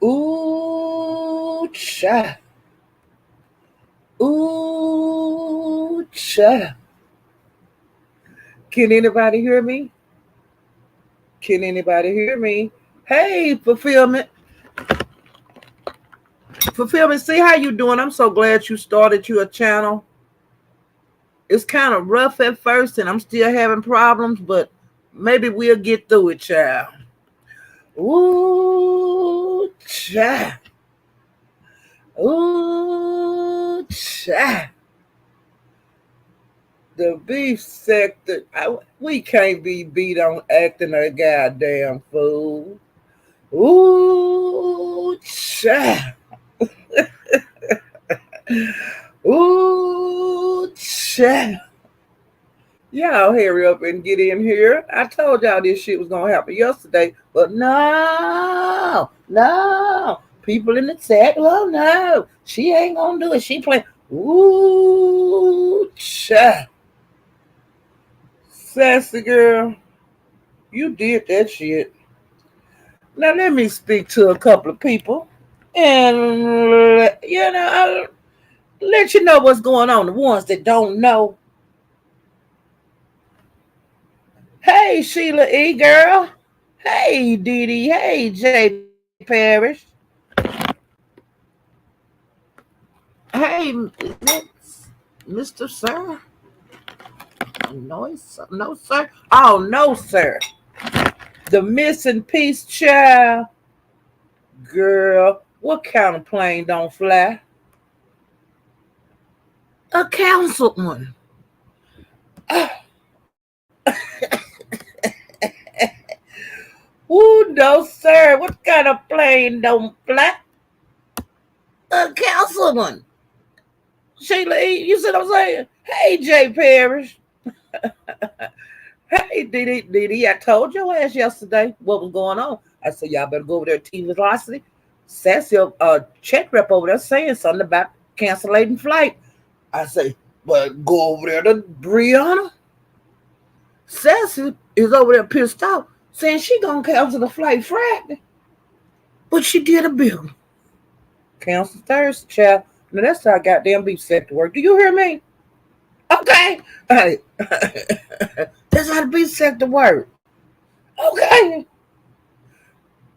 Ooh, cha. Ooh, cha. Can anybody hear me? Can anybody hear me? Hey, fulfillment. Fulfillment, see how you doing? I'm so glad you started your channel. It's kind of rough at first and I'm still having problems, but maybe we'll get through it, child. Ooh, cha. Ooh, cha. The beef sector, we can't be beat on acting a goddamn fool. Ooh, cha. Ooh, cha. Y'all hurry up and get in here. I told y'all this shit was gonna happen yesterday, but no, no. People in the chat, well, no, she ain't gonna do it. She playing. Ooh, cha. Sassy girl, you did that shit. Now let me speak to a couple of people, and I'll let you know what's going on. The ones that don't know. Hey, Sheila E. girl. Hey, Dee Dee. Hey, J. Parrish. Hey, Mr. Sir. No, sir. Oh, no, sir. The missing piece child. Girl, what kind of plane don't fly? A council one. Ooh, no, sir. What kind of plane don't fly? A council one. Sheila E., you see what I'm saying? Hey, J. Parrish. Hey, Didi, I told your ass yesterday what was going on. I said, y'all better go over there to T Velocity. Sassy, check rep over there saying something about canceling flight. I say, but go over there to Brianna. Sassy is over there pissed off, saying she gonna cancel the flight Friday. But she did a bill. Cancel Thursday, child. Now that's how goddamn beef set to work. Do you hear me? Okay. Hey. That's how the beef set to work. Okay.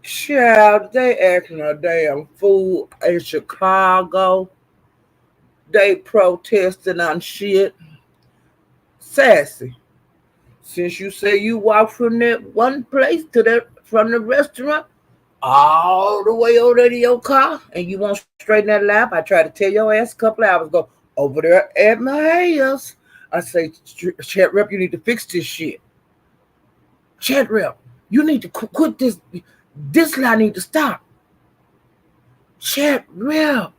Child, they acting a damn fool in Chicago. They protesting on shit. Sassy, since you say you walked from that one place to that from the restaurant all the way over there to your car and you won't straighten that lap, I tried to tell your ass a couple hours ago, over there at my house. I say, chat rep, you need to fix this shit. Chat rep, you need to quit this. This lie need to stop. Chat rep,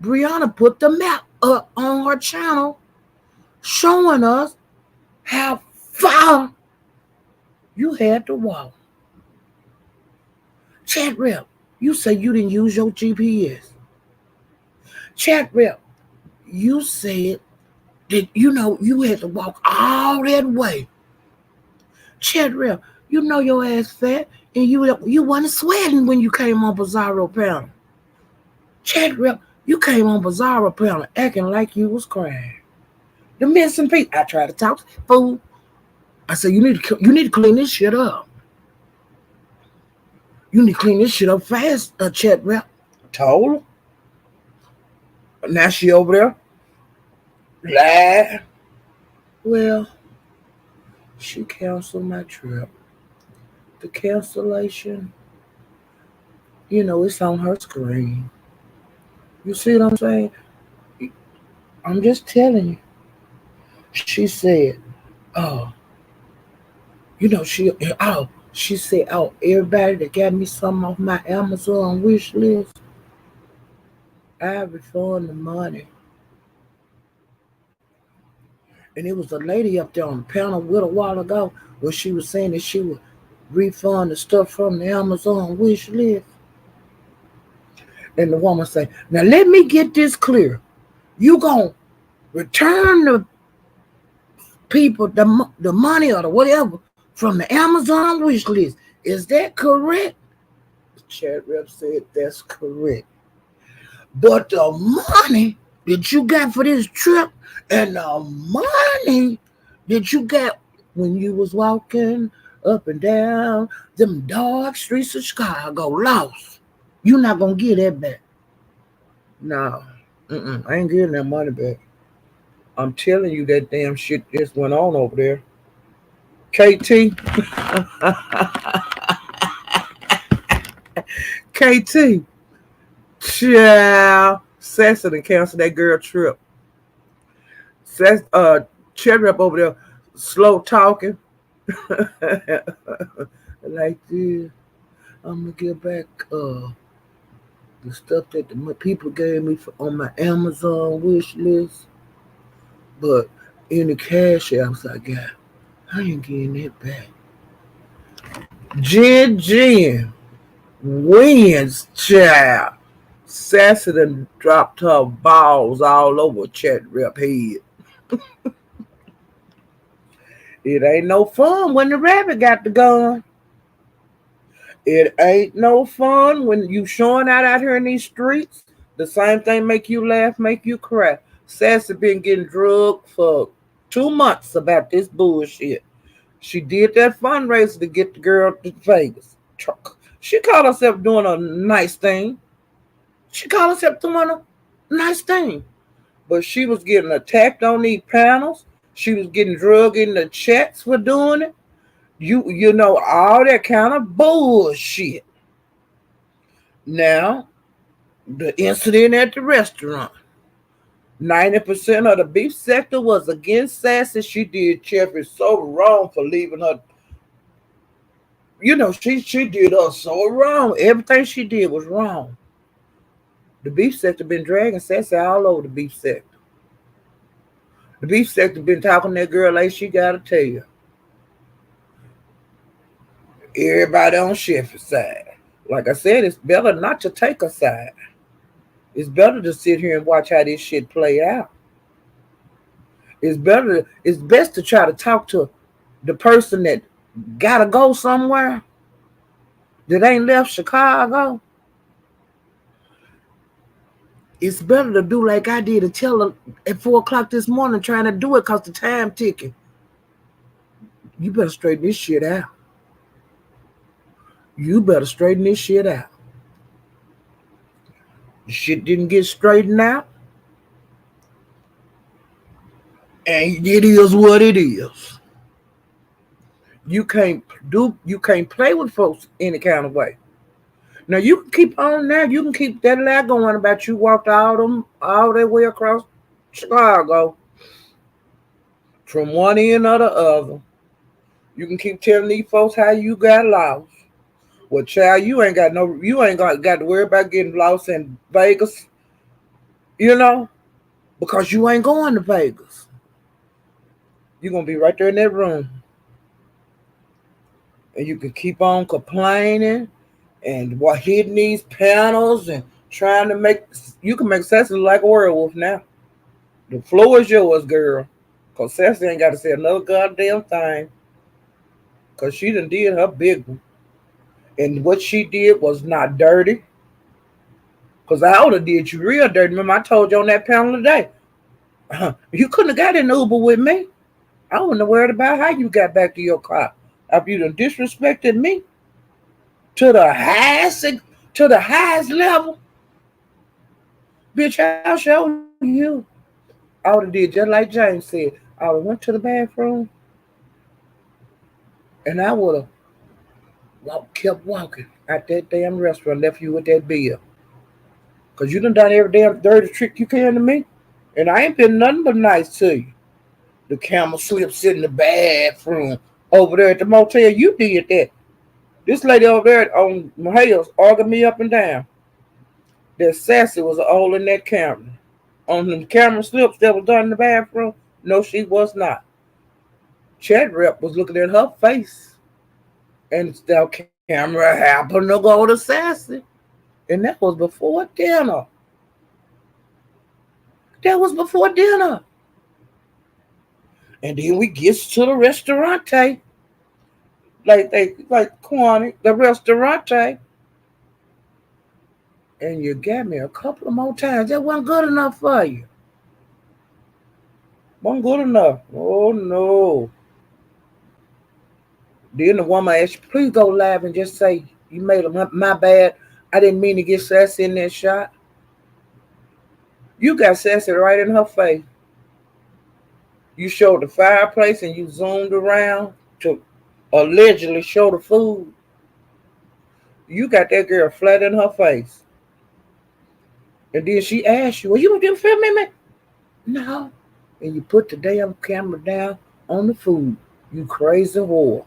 Brianna put the map up on her channel showing us how far you had to walk. Chat rep, you say you didn't use your GPS. Chat rep, you said that you had to walk all that way. Chat rep, you know your ass fat and you wasn't sweating when you came on Bizarro Panel. Chat rep, you came on Bizarro Panel acting like you was crying. The missing piece. I tried to talk, fool. I said you need to clean this shit up. You need to clean this shit up fast, chat rep. Told her. Now she over there. Lie. Well, she canceled my trip. The cancellation, it's on her screen. You see what I'm saying? I'm just telling you. She said, oh, she said, oh, everybody that got me some off my Amazon wish list, I refund the money. And it was a lady up there on the panel with a while ago where she was saying that she would refund the stuff from the Amazon wish list. And the woman said, now let me get this clear. You gonna return the people the money or the whatever from the Amazon wish list. Is that correct? Chat Rep said that's correct. But the money that you got for this trip and the money that you got when you was walking up and down them dark streets of Chicago lost, you not gonna get that back. No, I ain't getting that money back. I'm telling you that damn shit just went on over there. KT, KT, child, Sessa done canceled that girl trip. Cherry up over there, slow talking like this. I'm gonna get back the stuff that the people gave me on my Amazon wish list, but in the cash apps I got, I ain't getting it back. Jen wins, child. Sassy done dropped her balls all over Chat Rep head. It ain't no fun when the rabbit got the gun. It ain't no fun when you showing out here in these streets. The same thing make you laugh, make you cry. Sassy been getting drugged for 2 months about this bullshit. She did that fundraiser to get the girl to Vegas. She called herself doing a nice thing. She called herself doing a nice thing. But she was getting attacked on these panels. She was getting drugged in the chats for doing it. You know, all that kind of bullshit. Now, the incident at the restaurant. 90% of the beef sector was against Sassy. She did Jeffrey so wrong for leaving her. You know, she did us so wrong. Everything she did was wrong. The beef sector been dragging Sassy all over the beef sector. The beef sector been talking to that girl like she got to tell you. Everybody on Sheffy's side. Like I said, it's better not to take a side. It's better to sit here and watch how this shit play out. It's best to try to talk to the person that gotta go somewhere, that ain't left Chicago. It's better to do like I did and tell her at 4 o'clock this morning trying to do it because the time ticking. You better straighten this shit out. You better straighten this shit out. The shit didn't get straightened out. And it is what it is. You can't play with folks any kind of way. Now you can keep on now. You can keep that lie going about you walked all that way across Chicago from one end or the other. You can keep telling these folks how you got lost. Well, child, you ain't got to worry about getting lost in Vegas, you know, because you ain't going to Vegas. You're gonna be right there in that room. And you can keep on complaining and hitting these panels and trying to you can make Sassy look like a werewolf now. The floor is yours, girl. Because Sassy ain't got to say another goddamn thing. Because she done did her big one. And what she did was not dirty. Because I would have did you real dirty. Remember I told you on that panel today. You couldn't have got in the Uber with me. I wouldn't have worried about how you got back to your car. After you done disrespected me to the highest level. Bitch, I'll show you. I would have did just like James said. I would have went to the bathroom and I would have kept walking at that damn restaurant, left you with that bill. Because you done every damn dirty trick you can to me. And I ain't been nothing but nice to you. The camel slips in the bathroom over there at the motel. You did that. This lady over there on Mahales arguing me up and down. That Sassy was all in that camera. On the camera slips that was done in the bathroom, no, she was not. Chat Rep was looking at her face. And the camera happened to go to Sassy. And that was before dinner. And then we get to the restaurante. Like Kwani, the restaurante. and you got me a couple of more times. That wasn't good enough for you. Wasn't good enough. Oh no. Then the woman asked you, please go live and just say you made my bad. I didn't mean to get sassy in that shot. You got sassy right in her face. You showed the fireplace and you zoomed around to allegedly show the food. You got that girl flat in her face. And then she asked you, well, you didn't film me? No. And you put the damn camera down on the food. You crazy whore.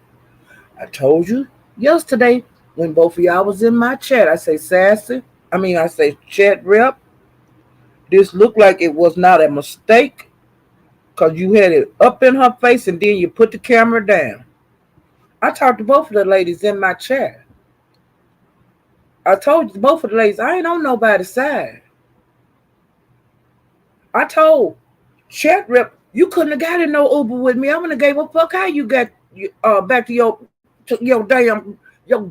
I told you yesterday when both of y'all was in my chat, I say sassy. I say chat rep. This looked like it was not a mistake because you had it up in her face and then you put the camera down. I talked to both of the ladies in my chat. I told both of the ladies, I ain't on nobody's side. I told chat rep, you couldn't have got in no Uber with me. I'm gonna give a fuck how you got back to your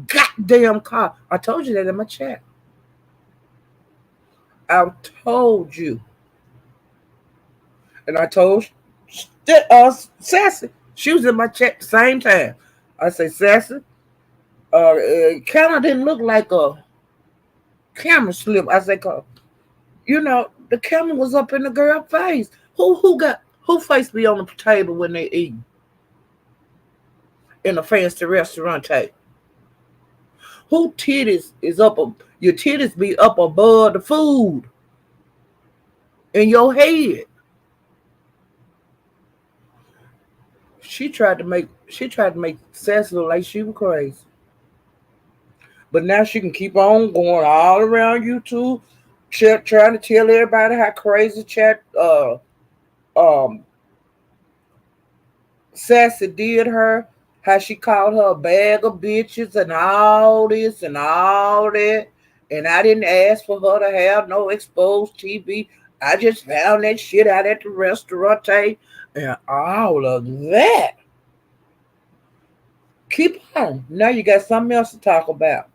goddamn car. I told you that in my chat. I told you. And I told Sassy. She was in my chat at the same time. I say, Sassy, camera didn't look like a camera slip. I say, the camera was up in the girl's face. Who face be on the table when they eat in a fancy restaurant table? Who titties is up? Your titties be up above the food in your head. She tried to make Sassy look like she was crazy. But now she can keep on going all around YouTube, trying to tell everybody how crazy um Sassy did her, how she called her a bag of bitches and all this and all that. And I didn't ask for her to have no exposed TV. I just found that shit out at the restaurant and all of that. Keep on. Now you got something else to talk about.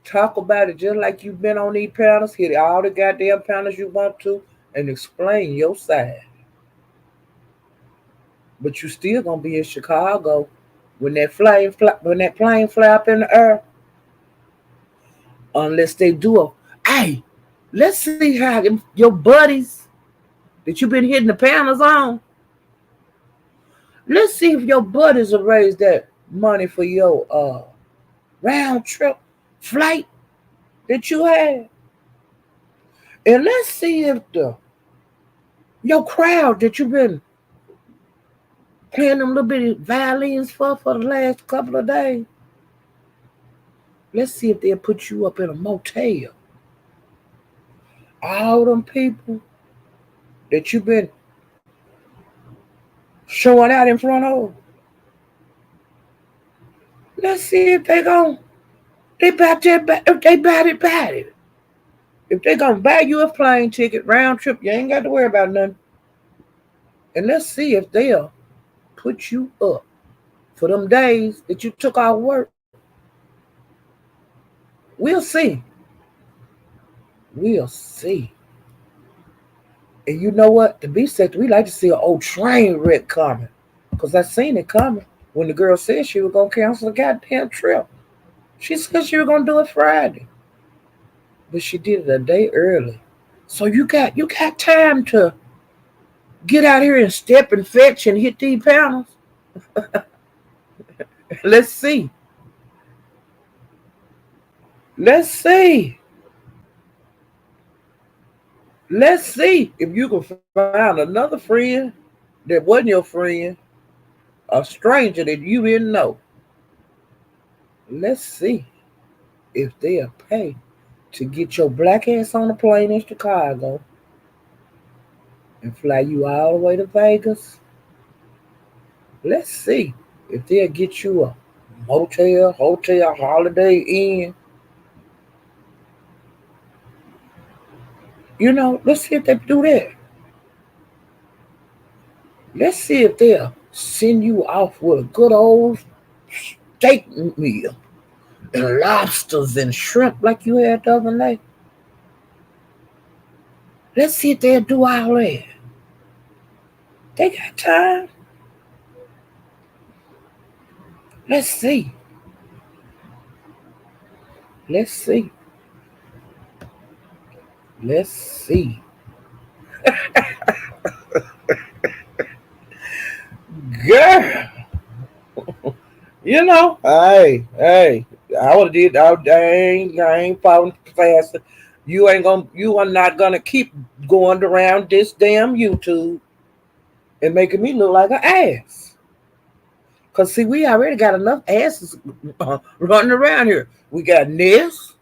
Talk about it just like you've been on these panels. Hit all the goddamn panels you want to and explain your side. But you still gonna be in Chicago when that plane fly up in the air. Unless they do hey, let's see how your buddies that you've been hitting the panels on. Let's see if your buddies will raise that money for your round trip flight that you had. And let's see if your crowd that you've been playing them little bitty violins for the last couple of days. Let's see if they'll put you up in a motel. All them people that you've been showing out in front of. Let's see if they about it. If they gonna buy you a plane ticket, round trip, you ain't got to worry about nothing. And let's see if they'll put you up for them days that you took off work. We'll see. We'll see. And you know what? To be said, we like to see an old train wreck coming. Because I seen it coming when the girl said she was going to cancel the goddamn trip. She said she was going to do it Friday. But she did it a day early. So you got time to get out here and step and fetch and hit these panels. Let's see. Let's see. Let's see if you can find another friend that wasn't your friend, a stranger that you didn't know. Let's see if they'll pay to get your black ass on a plane in Chicago and fly you all the way to Vegas. Let's see if they'll get you a motel, hotel, Holiday Inn. Let's see if they do that. Let's see if they'll send you off with a good old steak meal and lobsters and shrimp like you had the other night. Let's see if they'll do all that. They got time. Let's see. Let's see. Let's see. Girl, hey, I would have did. I ain't following fast. You are not gonna keep going around this damn YouTube and making me look like an ass. Cause see, we already got enough asses running around here. We got Ness,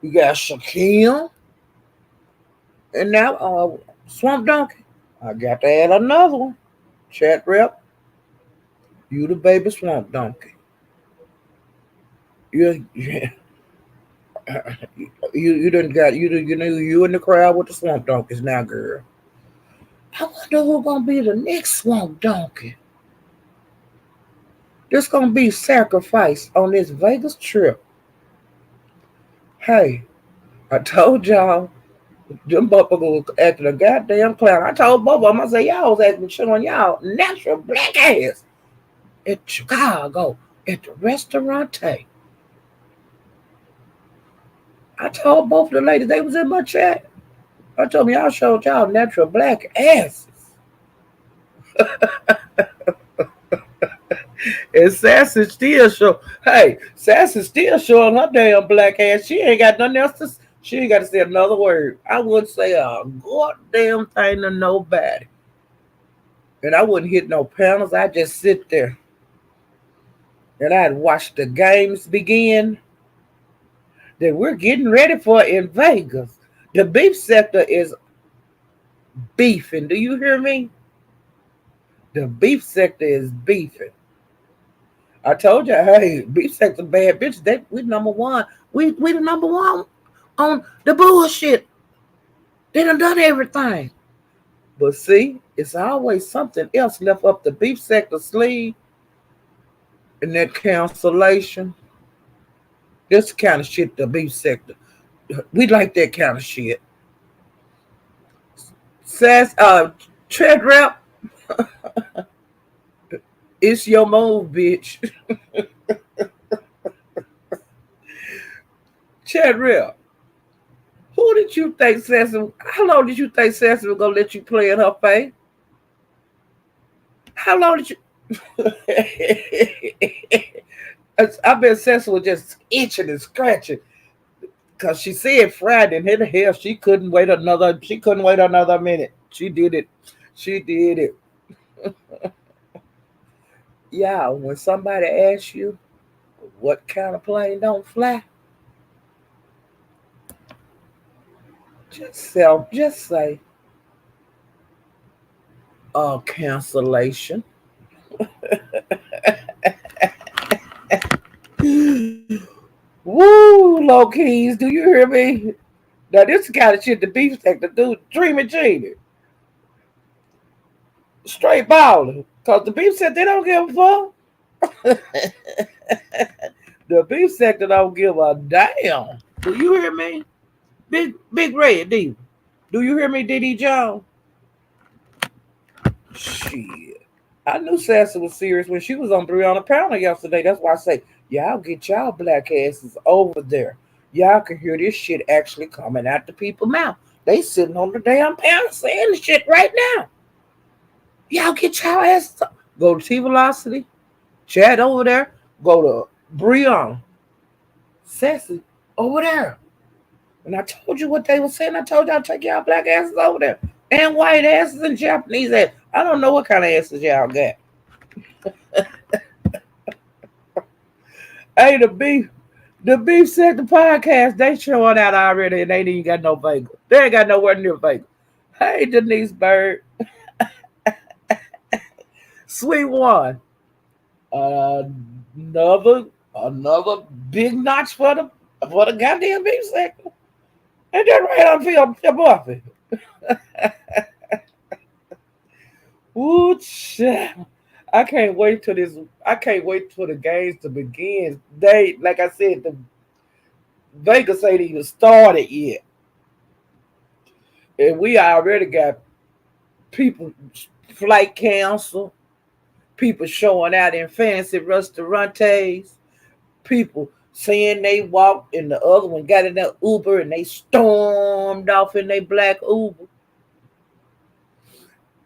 we got Shaquille, and now Swamp Donkey. I got to add another one. Chat rep, you the baby Swamp Donkey. You you done got you know you in the crowd with the Swamp Donkeys now, girl. I wonder who gonna be the next Swamp Donkey. This gonna be sacrificed on this Vegas trip. Hey, I told y'all them motherfuckers was acting a goddamn clown. I told both of them, I said, y'all was acting showing y'all natural black ass at Chicago at the restaurant. I told both of the ladies they was in my chat. I told them y'all showed y'all natural black asses. And Sassy still show. Hey, Sassy still showing her damn black ass. She ain't got nothing else to. She ain't got to say another word. I wouldn't say a goddamn thing to nobody. And I wouldn't hit no panels. I just sit there and I'd watch the games begin that we're getting ready for in Vegas. The beef sector is beefing. Do you hear me? The beef sector is beefing. I told you, hey, beef sector bad bitch. We number one. We the number one on the bullshit. They done everything. But see, it's always something else left up the beef sector sleeve, and that cancellation. This the kind of shit the beef sector. We like that kind of shit. Says tread rep, it's your move, bitch. Chad Real, who did you think Sassy? How long did you think Sassy was gonna let you play in her face? How long did you? I bet Sassy was just itching and scratching because she said Friday, and in the hell she couldn't wait another. She couldn't wait another minute. She did it. She did it. Yeah, when somebody asks you what kind of plane don't fly, just say cancellation. Woo, low keys, do you hear me? Now this is the kind of shit the beef sector do. Dreaming Genie, straight balling, cause the beef sector they don't give a fuck. The beef sector don't give a damn. Do you hear me? Big Red D. Do you hear me, Diddy Jones? Shit. I knew Sassy was serious when she was on 300 Pounder yesterday. That's why I say, y'all get y'all black asses over there. Y'all can hear this shit actually coming out the people's mouth. They sitting on the damn panel saying the shit right now. Y'all get y'all asses up. Go to T Velocity, Chad over there, go to Breon, Sassy over there. And I told you what they were saying. I told y'all take y'all black asses over there. And white asses and Japanese asses. I don't know what kind of asses y'all got. Hey, the beef said the podcast, they showing out already and they ain't even got no Vegas. They ain't got nowhere near Vegas. Hey, Denise Bird. Sweet one. Another big notch for the goddamn beef sector. And that right on Phil Buffy. Ooh, child. I can't wait till this. I can't wait till the games to begin. They, like I said, the Vegas ain't even started yet, and we already got people flight cancel, people showing out in fancy restaurantes, people saying they walked and the other one got in that Uber and they stormed off in their black Uber.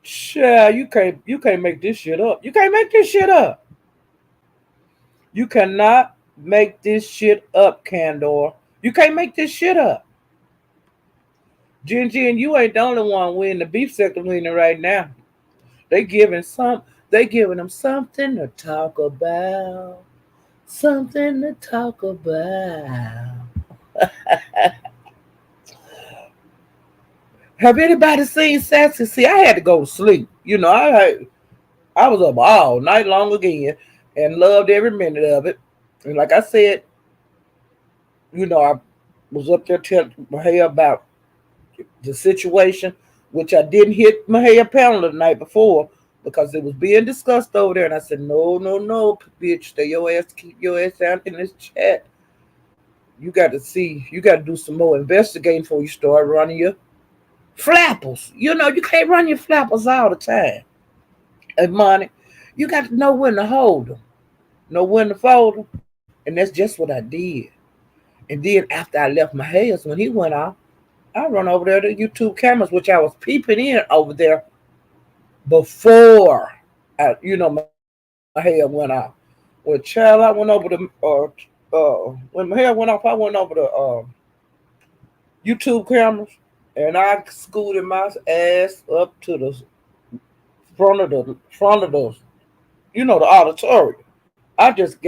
Sure, you can't make this shit up. You can't make this shit up. You cannot make this shit up, Candor. You can't make this shit up. Jen, you ain't the only one winning the beef sector winning right now. They giving some they giving them something to talk about. Something to talk about. Have anybody seen Sassy? See, I had to go to sleep. I was up all night long again and loved every minute of it. And like I said, I was up there telling Mahia about the situation, which I didn't hit Mahia panel the night before because it was being discussed over there. And I said, no, no, no, bitch, stay your ass, keep your ass down in this chat. You got to do some more investigating before you start running your flappers. You can't run your flappers all the time. And money, you got to know when to hold them, know when to fold them. And that's just what I did. And then after I left my house, when he went off, I run over there to YouTube cameras, which I was peeping in over there before my hair went off. Well, child, I went over the when my hair went off, I went over the YouTube cameras, and I scooted my ass up to the front of the the auditorium. I just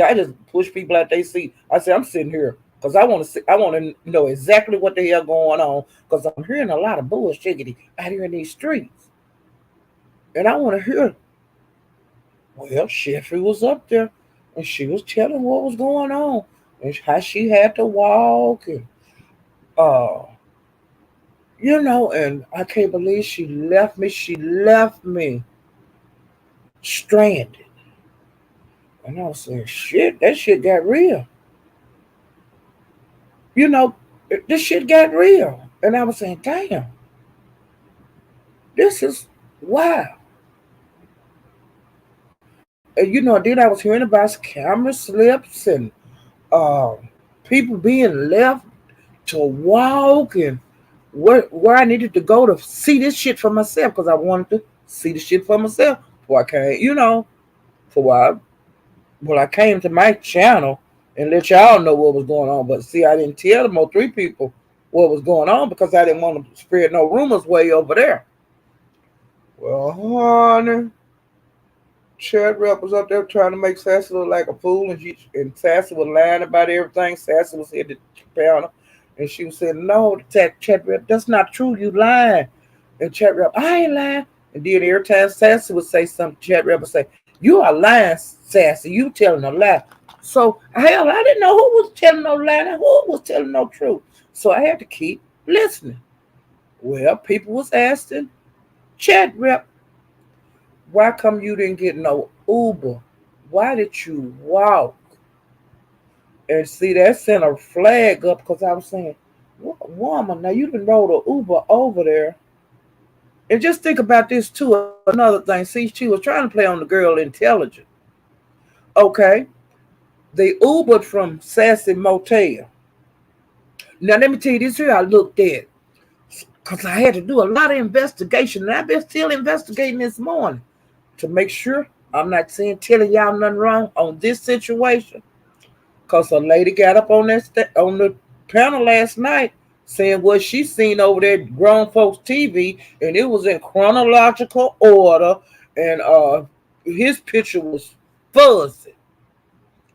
push people out they seat. I said I'm sitting here because I want to know exactly what the hell going on because I'm hearing a lot of bullshit out here in these streets, and I want to hear. Well, Sheffy was up there, and she was telling what was going on and how she had to walk uh, and I can't believe she left me. She left me stranded. And I was saying, shit, that shit got real. You know, this shit got real. And I was saying, damn, this is wow. And then I was hearing about camera slips and uh, people being left to walk and where I needed to go to see this shit for myself because I wanted to see the shit for myself before I came, for I came to my channel and let y'all know what was going on. But see, I didn't tell them more three people what was going on because I didn't want to spread no rumors way over there. Well, honey, Chad Rep was up there trying to make Sassy look like a fool, and Sassy was lying about everything. Sassy was here to panel, and she was saying, "No, Chad Rep, that's not true. You lying." And Chad Rep, I ain't lying. And then every time Sassy would say something, Chad Rep would say, "You are lying, Sassy. You telling a lie." So hell, I didn't know who was telling no lie and who was telling no truth. So I had to keep listening. Well, people was asking Chad Rep, why come you didn't get no Uber? Why did you walk? And see, that sent a flag up because I was saying, woman, now you done rode an Uber over there. And just think about this too. Another thing. See, she was trying to play on the girl intelligent. Okay. They Ubered from Sassy Motel. Now let me tell you this here I looked at. Because I had to do a lot of investigation. And I've been still investigating this morning to make sure I'm not telling y'all nothing wrong on this situation. Because a lady got up on on the panel last night saying what she seen over there at Grown Folks TV, and it was in chronological order, and his picture was fuzzy.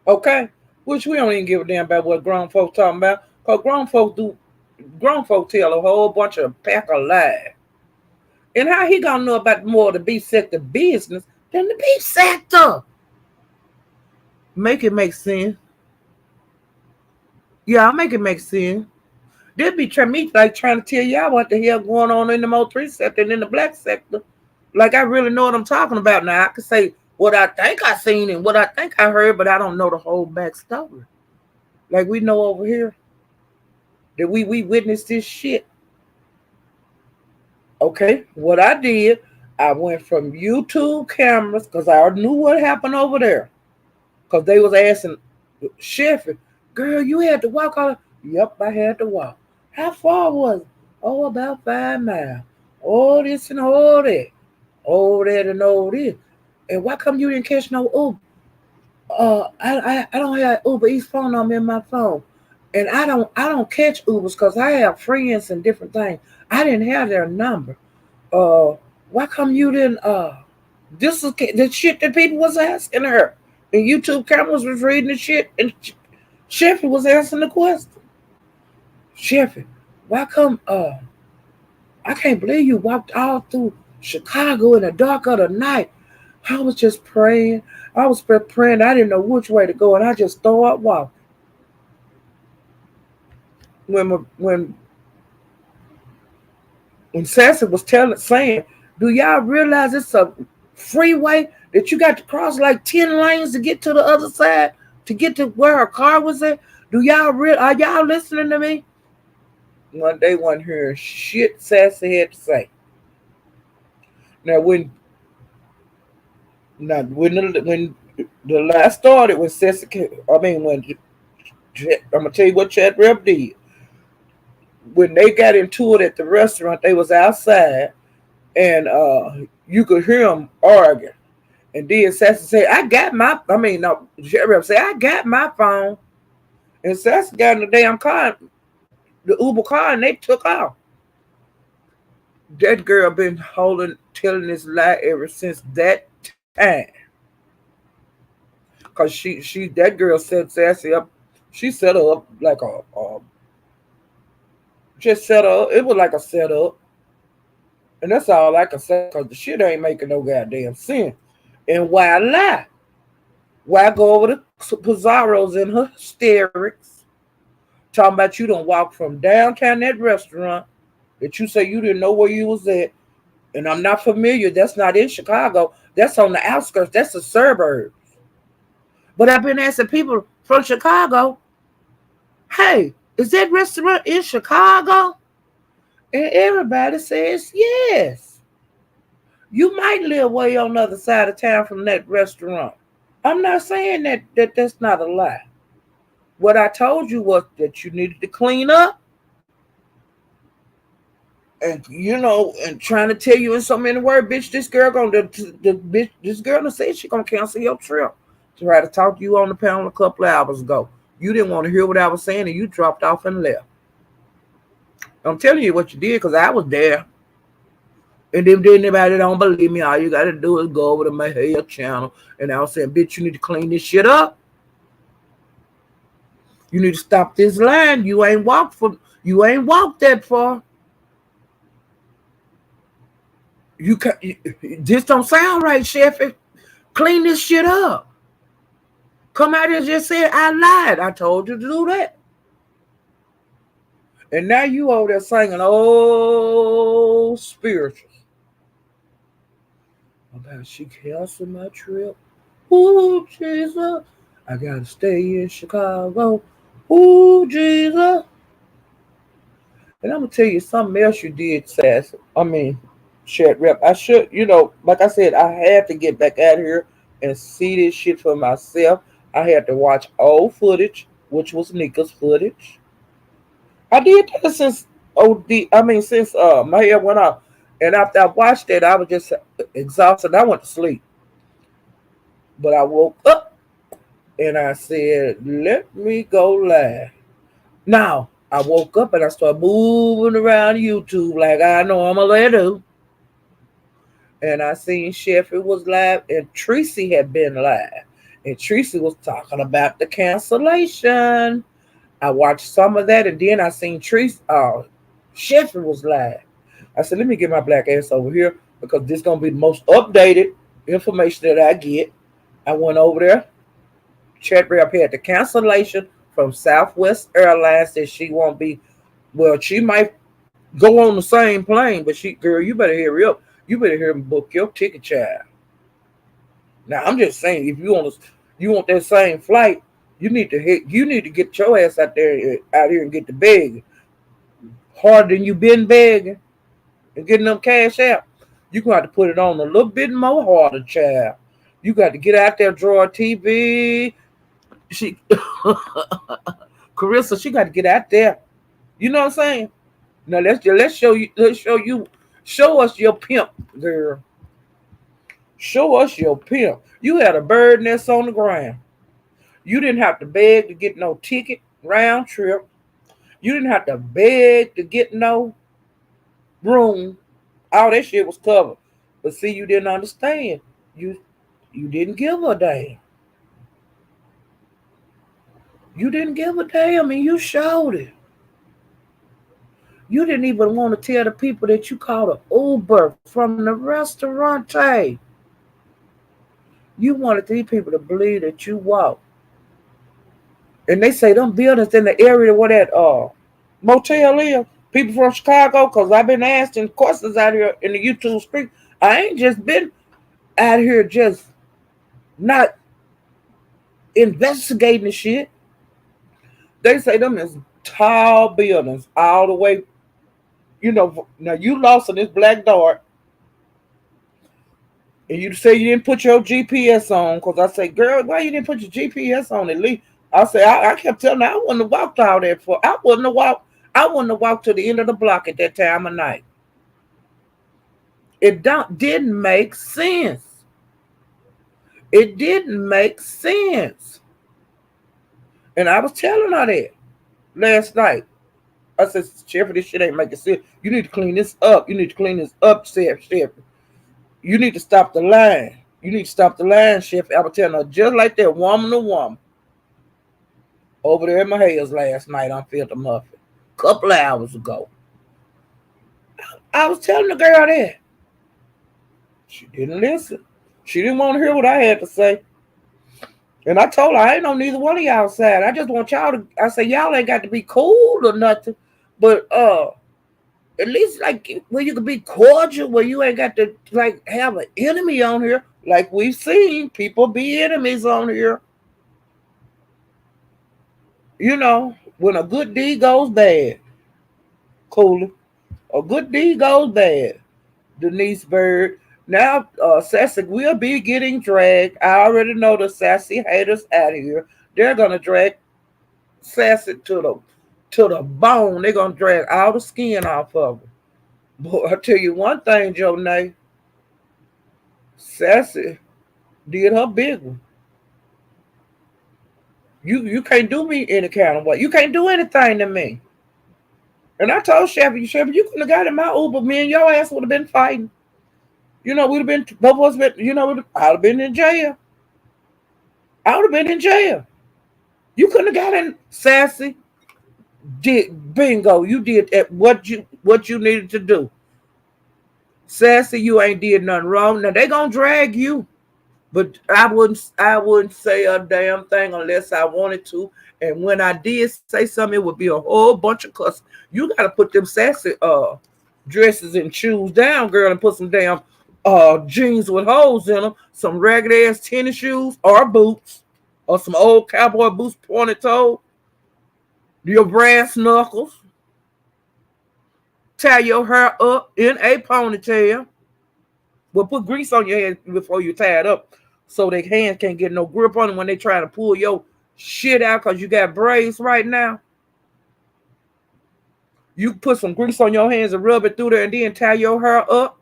Okay? Which we don't even give a damn about what grown folks talking about. Because grown folks tell a whole bunch of pack of lies. And how he gonna know about more of the beef sector business than the beef sector? Make it make sense. Yeah, I'll make it make sense. This be me like trying to tell y'all what the hell going on in the Mo3 sector and in the black sector. Like I really know what I'm talking about now. I can say what I think I seen and what I think I heard, but I don't know the whole backstory. Like we know over here that we witnessed this shit. Okay, what I did, I went from YouTube cameras because I knew what happened over there. Because they was asking Sheffy, girl, you had to walk out. Yep, I had to walk. How far was it? Oh, about 5 miles. All this and all that. All that and all this. And why come you didn't catch no Uber? I don't have Uber Eats phone number in my phone. And I don't catch Ubers because I have friends and different things. I didn't have their number. Uh why come you didn't this is the shit that people was asking her. And YouTube cameras was reading the shit and Sheffy was answering the question. Sheffy, why come I can't believe you walked all through Chicago in the dark of the night. I was just praying. I was praying. I didn't know which way to go, and I just started walking. When Sassy was saying, "Do y'all realize it's a freeway that you got to cross like 10 lanes to get to the other side to get to where her car was at? Are y'all listening to me?" One day, wasn't hearing shit Sassy had to say. Now, when the last started, when Sassy, when I'm gonna tell you what Chad Rep did. When they got into it at the restaurant, they was outside, and you could hear them arguing. And then Sassy said, "I got my." No, Chad Rep said, "I got my phone." And Sassy got in the damn car, the Uber car, and they took off. That girl been telling this lie ever since that time. Cause that girl set Sassy up. She set her up like just set her up. It was like a setup. And that's all I can say because the shit ain't making no goddamn sense. And why lie? Why go over to Pizarro's in her hysterics? Talking about you don't walk from downtown that restaurant that you say you didn't know where you was at. And I'm not familiar. That's not in Chicago. That's on the outskirts. That's the suburbs. But I've been asking people from Chicago, hey, is that restaurant in Chicago? And everybody says yes. You might live way on the other side of town from that restaurant. I'm not saying that's not a lie. What I told you was that you needed to clean up. And and trying to tell you in so many words, bitch, this girl gonna say she gonna cancel your trip. To try to talk to you on the panel a couple of hours ago. You didn't want to hear what I was saying, and you dropped off and left. I'm telling you what you did because I was there. And if anybody don't believe me, all you got to do is go over to my hair channel. And I was saying, bitch, you need to clean this shit up. You need to stop this line. You ain't walked that far. This don't sound right, Sheffy. Clean this shit up. Come out here and just say, I lied. I told you to do that. And now you over there singing, oh, spiritual. About she canceled my trip. Ooh, Jesus. I gotta stay in Chicago. Ooh, Jesus. And I'm gonna tell you something else you did, Sass. Chat Rep. I should, like I said, I had to get back out here and see this shit for myself. I had to watch old footage, which was Nika's footage. I did that since my hair went out. And after I watched it, I was just exhausted. I went to sleep. But I woke up and I said, let me go live. Now, I woke up and I started moving around YouTube like I normally do. And I seen Sheffy was live and Tracy had been live. And Tracy was talking about the cancellation. I watched some of that and then I seen Sheffy was live. I said, let me get my black ass over here because this is going to be the most updated information that I get. I went over there. Chat Rep had the cancellation from Southwest Airlines that she won't be. Well, she might go on the same plane, but girl, you better hurry up. You better hear him book your ticket, child. Now I'm just saying, if you want that same flight, you need to get your ass out here and get the bag harder than you been begging and getting them cash out. You gonna have to put it on a little bit more harder, child. You got to get out there, draw a TV. She Carissa, she got to get out there. You know what I'm saying? Now show us your pimp, girl. Show us your pimp. You had a bird nest on the ground. You didn't have to beg to get no ticket round trip. You didn't have to beg to get no room. All that shit was covered. But see, you didn't understand. You you didn't give a damn. You didn't give a damn, and you showed it. You didn't even want to tell the people that you called an Uber from the restaurante. You wanted these people to believe that you walked. And they say them buildings in the area where that motel is, people from Chicago, because I've been asking questions out here in the YouTube street. I ain't just been out here just not investigating the shit. They say them is tall buildings all the way. Now you lost in this black dart, and you say you didn't put your GPS on, because I say, girl, why you didn't put your GPS on at least? I say, I kept telling her I wouldn't have walked all that for. I wouldn't have walked to the end of the block at that time of night. It didn't make sense. It didn't make sense. And I was telling her that last night. I said, Sheriff, this shit ain't making sense. You need to clean this up. You need to clean this up, Sheriff. You need to stop the line. You need to stop the line, Sheriff. I was telling her just like that, woman to woman. Over there at my house last night on Filter Muffin. A couple of hours ago. I was telling the girl that. She didn't listen. She didn't want to hear what I had to say. And I told her, I ain't on neither one of y'all side. I just want y'all to, I say, y'all ain't got to be cool or nothing. But at least like where you can be cordial, where you ain't got to like have an enemy on here. Like we've seen people be enemies on here. When a good deed goes bad, Cooler. A good deed goes bad. Denise Bird. Now, Sassy will be getting dragged. I already know the Sassy haters out here. They're gonna drag Sassy to the bone. They're gonna drag all the skin off of her. But I tell you one thing, Joe Nay. Sassy did her big one. You can't do me any kind of way. You can't do anything to me. And I told Chevy, you couldn't have got in my Uber. Me and your ass would have been fighting. We'd have been, both of us been, I'd have been in jail. I would have been in jail. You couldn't have got in, Sassy. Bingo. You did what you needed to do. Sassy, you ain't did nothing wrong. Now they gonna drag you. But I wouldn't say a damn thing unless I wanted to. And when I did say something, it would be a whole bunch of cuss. You gotta put them Sassy dresses and shoes down, girl, and put some damn jeans with holes in them, some ragged ass tennis shoes or boots, or some old cowboy boots pointed toe, your brass knuckles, tie your hair up in a ponytail. But put grease on your head before you tie it up, so their hands can't get no grip on it when they try to pull your shit out because you got braids right now. You put some grease on your hands and rub it through there and then tie your hair up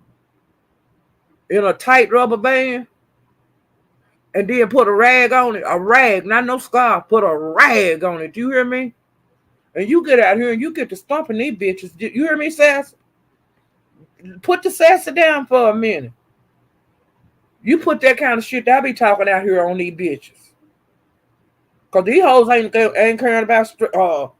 in a tight rubber band and then put a rag on it. A rag, not no scarf. Put a rag on it. Do you hear me? And you get out here and you get to stomping these bitches. You hear me, Sassy? Put the Sassy down for a minute. You put that kind of shit that I be talking out here on these bitches. Because these hoes ain't caring about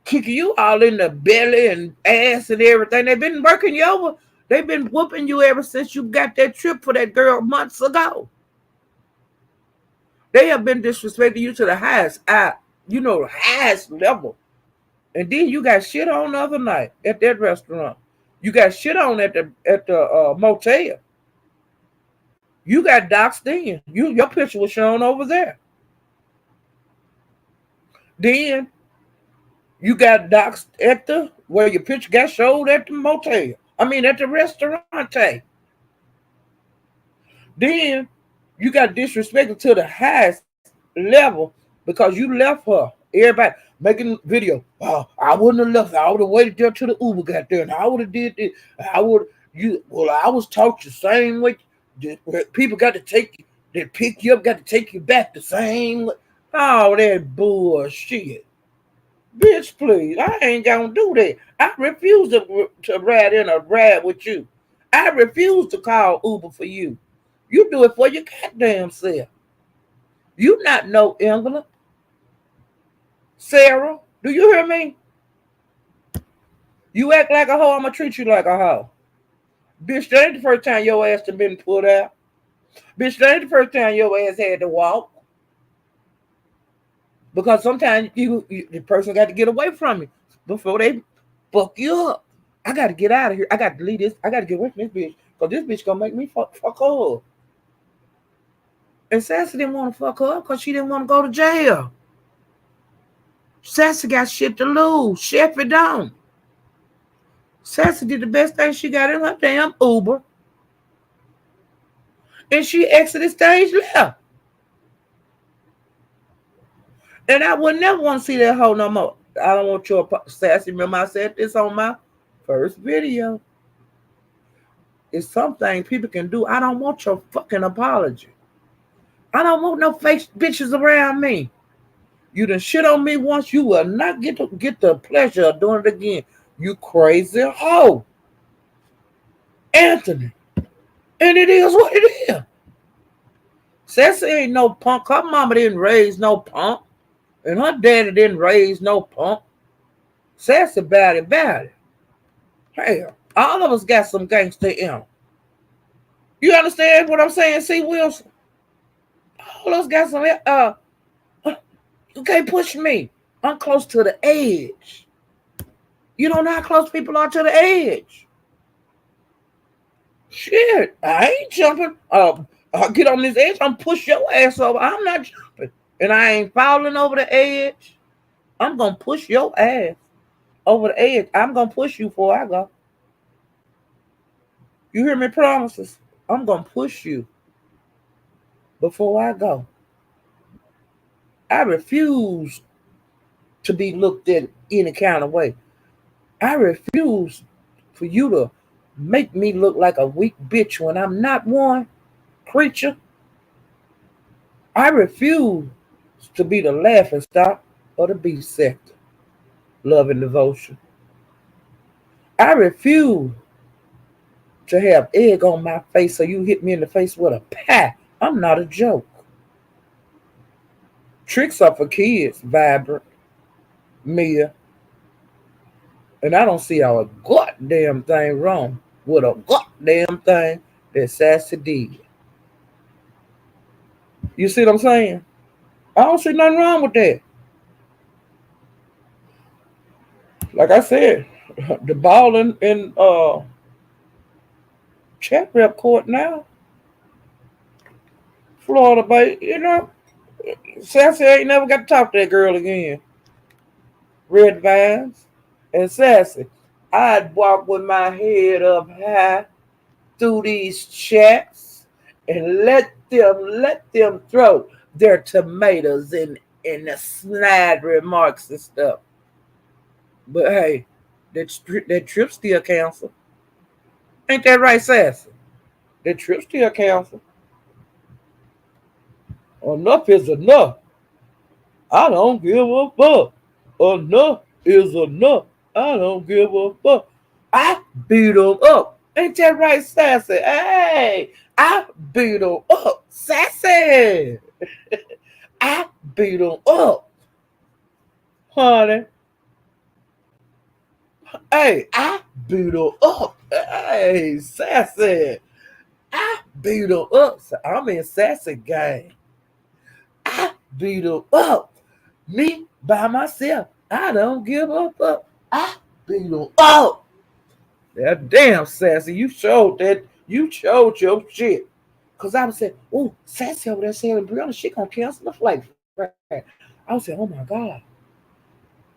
kicking you all in the belly and ass and everything. They've been working you over. They've been whooping you ever since you got that trip for that girl months ago. They have been disrespecting you to the highest level. And then you got shit on the other night at that restaurant. You got shit on at the motel. You got doxed in. Your picture was shown over there. Then you got doxed at the where your picture got showed at the motel. I mean at the restaurant. Then you got disrespected to the highest level because you left her. Everybody making video. Oh, I wouldn't have left her. I would have waited there till the Uber got there, and I would have did this. I would you. Well, I was taught the same way. People got to take you. They pick you up. Got to take you back the same way. All that bullshit. Bitch, please. I ain't gonna do that. I refuse to ride in a ride with you. I refuse to call Uber for you. You do it for your goddamn self. You not know England. Sarah, do you hear me? You act like a hoe, I'm gonna treat you like a hoe. Bitch, that ain't the first time your ass done been put out. Bitch, that ain't the first time your ass had to walk. Because sometimes the person got to get away from you before they fuck you up. I got to get out of here. I got to leave this. I got to get away from this bitch. Because this bitch going to make me fuck her up. And Sassy didn't want to fuck her up because she didn't want to go to jail. Sassy got shit to lose. Sheffy don't. Sassy did the best thing she got in her damn Uber. And she exited stage left. And I would never want to see that hoe no more. I don't want your Sassy. Remember I said this on my first video. It's something people can do. I don't want your fucking apology. I don't want no fake bitches around me. You done shit on me once. You will not get the pleasure of doing it again. You crazy hoe. Anthony. And it is what it is. Sassy ain't no punk. Her mama didn't raise no punk. And her daddy didn't raise no punk. Sassy about it. Hell, all of us got some gangster in them. You understand what I'm saying, C. Wilson? All of us got some, you can't push me. I'm close to the edge. You don't know how close people are to the edge. Shit, I ain't jumping. I'll get on this edge, I'm push your ass over. I'm not jumping. And I ain't falling over the edge. I'm going to push your ass over the edge. I'm going to push you before I go. You hear me, promises? I'm going to push you before I go. I refuse to be looked at any kind of way. I refuse for you to make me look like a weak bitch when I'm not one creature. I refuse to be the laughing stock of the beast sector. Love and devotion. I refuse to have egg on my face so you hit me in the face with a pie. I'm not a joke. Tricks are for kids, Vibrant, Mia. And I don't see a goddamn thing wrong with a goddamn thing that Sassy did. You see what I'm saying? I don't see nothing wrong with that. Like I said, the ball in chat rep court now. Florida, baby, you know. Sassy ain't never got to talk to that girl again. Red Vines and Sassy. I'd walk with my head up high through these chats and let them throw their tomatoes in the snide remarks and stuff. But hey, that trip still cancel. Ain't that right, Sassy? That trip still cancel. Enough is enough. I don't give a fuck. Enough is enough. I don't give a fuck. I beat them up. Ain't that right, Sassy? Hey, I beat them up. Sassy. I beat them up. Honey. Hey, I beat them up. Hey, Sassy. I beat them up. I'm in Sassy gang. I beat them up. Me by myself. I don't give a fuck. I beat them up. That damn Sassy, you showed your shit. Because I was saying, oh, Sassy over there saying, Brianna, she gonna cancel the flight. I was saying, oh my God,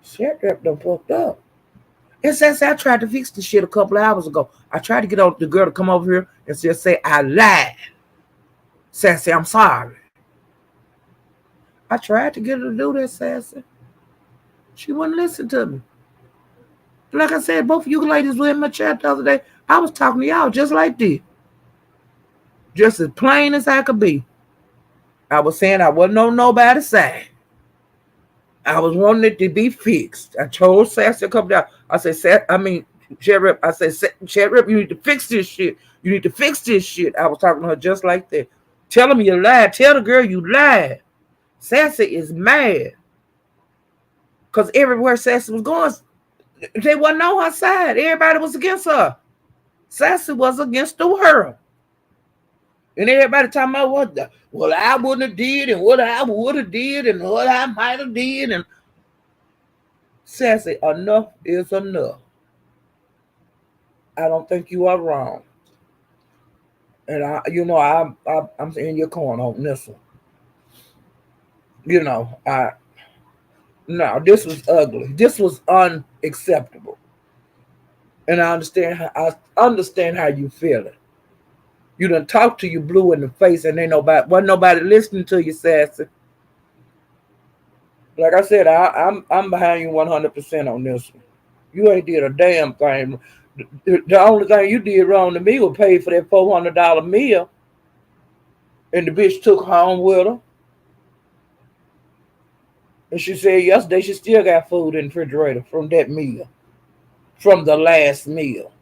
Sheriff done fucked up. And Sassy, I tried to fix the shit a couple of hours ago. I tried to get the girl to come over here and just say, I lied. Sassy, I'm sorry. I tried to get her to do that, Sassy. She wouldn't listen to me. Like I said, both of you ladies were in my chat the other day. I was talking to y'all just like this. Just as plain as I could be. I was saying I wasn't on nobody's side. I was wanting it to be fixed. I told Sassy a couple of times. I said, Sheriff, Sheriff, you need to fix this shit. You need to fix this shit. I was talking to her just like that. Tell him you lied. Tell the girl you lied. Sassy is mad. Because everywhere Sassy was going, they wasn't on her side. Everybody was against her. Sassy was against the world. And everybody talking about what I wouldn't have did and what I would have did and what I might have did. And Sassy, enough is enough. I don't think you are wrong. And I'm in your corner on this one. No, this was ugly. This was unacceptable. And I understand how you feel it. You done talk to you blue in the face and wasn't nobody listening to you, Sassy. Like I said, I'm behind you 100% on this one. You ain't did a damn thing. The only thing you did wrong to me was pay for that $400 meal, and the bitch took home with her. And she said yesterday she still got food in the refrigerator from that meal, from the last meal.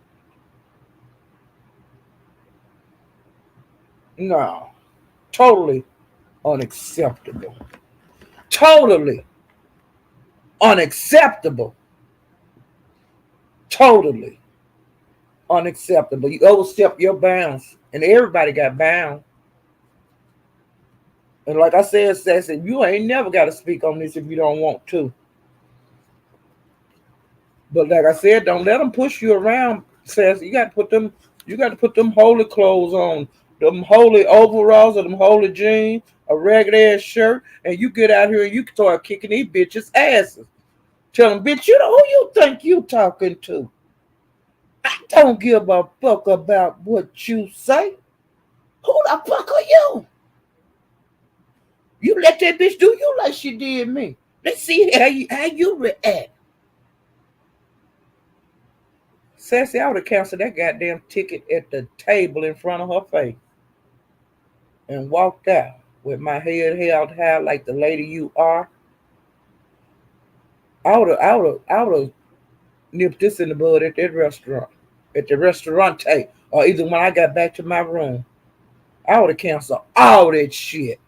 No, totally unacceptable. Totally unacceptable. Totally unacceptable. You overstepped your bounds, and everybody got bound. And like I said, Sassy, you ain't never got to speak on this if you don't want to. But like I said, don't let them push you around, Sassy. You got to put them holy clothes on, them holy overalls or them holy jeans, a ragged ass shirt, and you get out here and you start kicking these bitches' asses. Tell them, bitch, you know who you think you talking to? I don't give a fuck about what you say. Who the fuck are you? You let that bitch do you like she did me. Let's see how you react. Sassy, I would have canceled that goddamn ticket at the table in front of her face and walked out with my head held high like the lady you are. I would have nipped this in the bud at that restaurant, at the restaurante, or either when I got back to my room. I would have canceled all that shit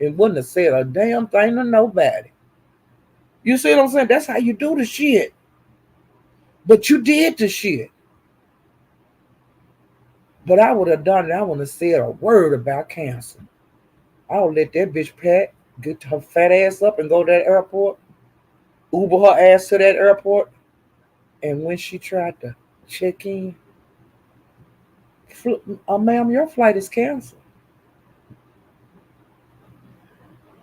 and wouldn't have said a damn thing to nobody. You see what I'm saying? That's how you do the shit. But you did the shit. But I would have done it. I wouldn't have said a word about cancer. I would let that bitch Pat get her fat ass up and go to that airport, Uber her ass to that airport, and when she tried to check in, ma'am, your flight is canceled.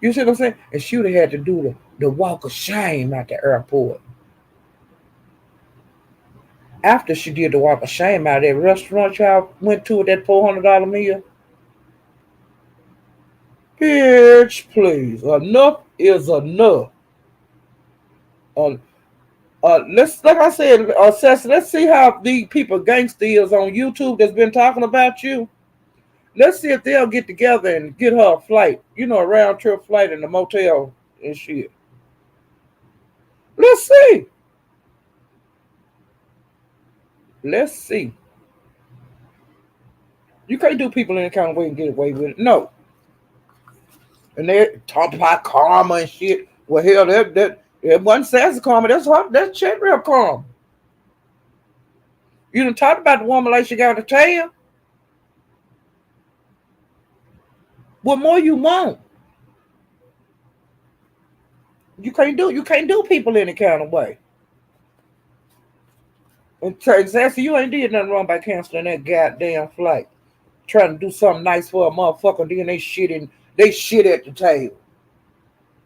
You see what I'm saying? And she would have had to do the walk of shame at the airport. After she did the walk of shame out of that restaurant y'all went to with that $400 meal, bitch, please, enough is enough. Like I said, Sassy, let's see how these people gangsta is on YouTube that's been talking about you. Let's see if they'll get together and get her a flight, a round trip flight in the motel and shit. Let's see. Let's see. You can't do people any kind of way and get away with it. No. And they talk about karma and shit. Well, hell, that wasn't Sassy karma. That's Sheriff karma. You done talked about the woman like she got a tail. What more you want? You can't do people any kind of way. And Sassy, you ain't did nothing wrong by canceling that goddamn flight. trying to do something nice for a motherfucker, then they shit at the table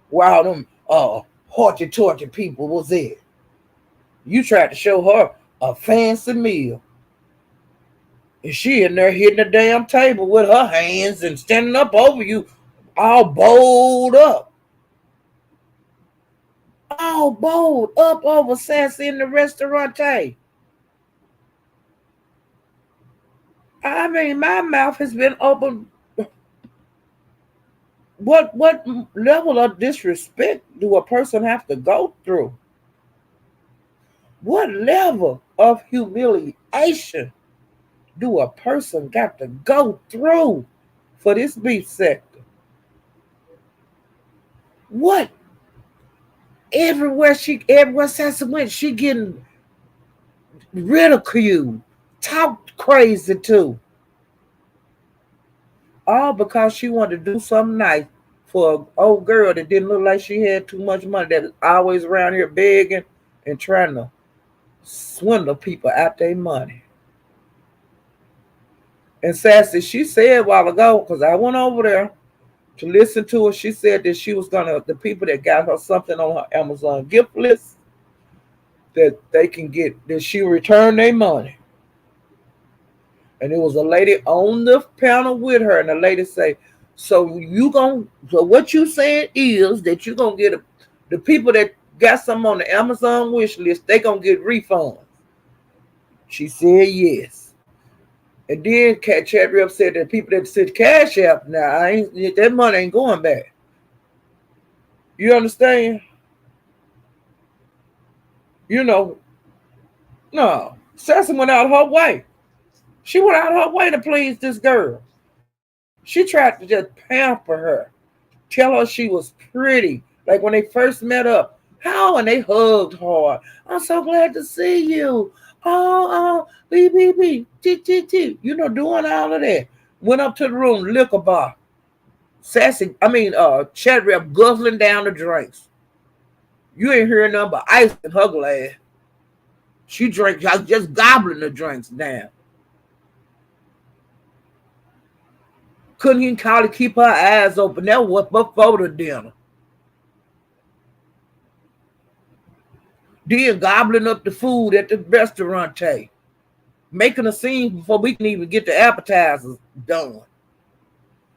while them horty torty people was there. You tried to show her a fancy meal, and she in there hitting the damn table with her hands and standing up over you, all bowled up, all bowled up over Sassy in the restaurant. I mean, my mouth has been open. What level of disrespect do a person have to go through? What level of humiliation do a person got to go through for this beef sector? What? Everywhere Sassy went, she getting ridiculed, talked crazy too. All because she wanted to do something nice for an old girl that didn't look like she had too much money, that was always around here begging and trying to swindle people out their money. And Sassy, she said a while ago, because I went over there to listen to her, she said that she was gonna, the people that got her something on her Amazon gift list, that they can get, that she return their money. And there was a lady on the panel with her, and the lady say, so what you saying is that you gonna get the people that got some on the Amazon wish list, they gonna get refunds. She said yes. And then Chat Rep said that people that sent Cash App now, that money ain't going back. You understand? You know, no. Sassy went out her way. She went out her way to please this girl. She tried to just pamper her, tell her she was pretty. Like when they first met up, how, and they hugged hard. I'm so glad to see you. T. You know, doing all of that. Went up to the room, liquor bar. Chat Rep guzzling down the drinks. You ain't hearing nothing but ice in her glass. She drank, just gobbling the drinks down. Couldn't even call to keep her eyes open. That was before the dinner. Then gobbling up the food at the restaurant, making a scene before we can even get the appetizers done.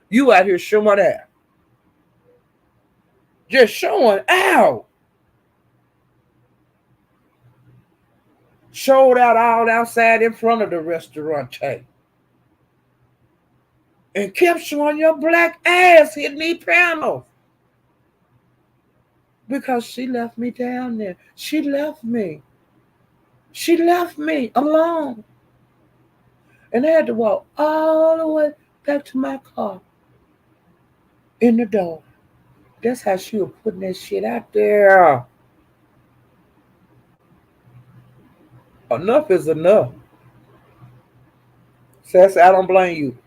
You out here showing out. Just showing out. Showed out all outside in front of the restaurant, and kept showing your black ass hitting these panels. Because she left me down there. She left me. She left me alone. And I had to walk all the way back to my car in the door. That's how she was putting that shit out there. Enough is enough. Sassy, I don't blame you.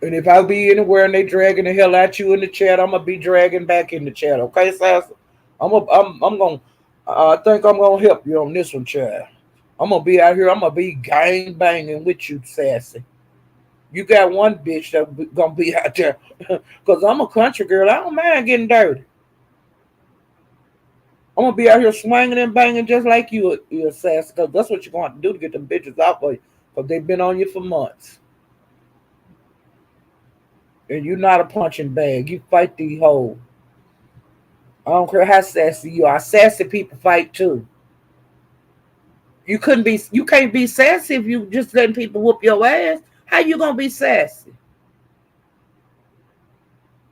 And if I be anywhere and they dragging the hell at you in the chat, I'm gonna be dragging back in the chat. Okay, Sassy? I'm gonna. I think I'm gonna help you on this one, child. I'm gonna be out here. I'm gonna be gang banging with you, Sassy. You got one bitch that gonna be out there, cause I'm a country girl. I don't mind getting dirty. I'm gonna be out here swinging and banging just like you, Sassy. Cause that's what you're gonna have to do to get them bitches off of you, cause they've been on you for months. And you're not a punching bag. You fight these hoes. I don't care how sassy you are. Sassy people fight too. You can't be sassy if you just letting people whoop your ass. How you gonna be sassy?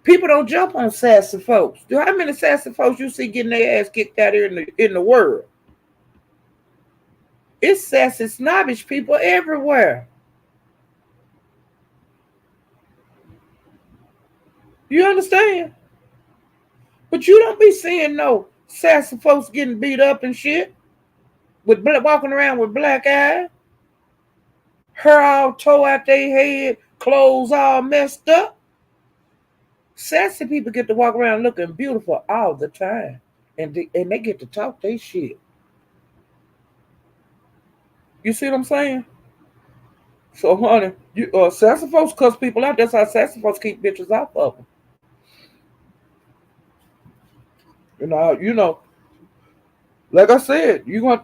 People don't jump on sassy folks. How many sassy folks you see getting their ass kicked out here in the world? It's sassy, snobbish people everywhere. You understand? But you don't be seeing no sassy folks getting beat up and shit, with walking around with black eyes, hair all tore out their head, clothes all messed up. Sassy people get to walk around looking beautiful all the time, and they get to talk their shit. You see what I'm saying? So, honey, you sassy folks cuss people out. That's how sassy folks keep bitches off of them. You know, like I said, you want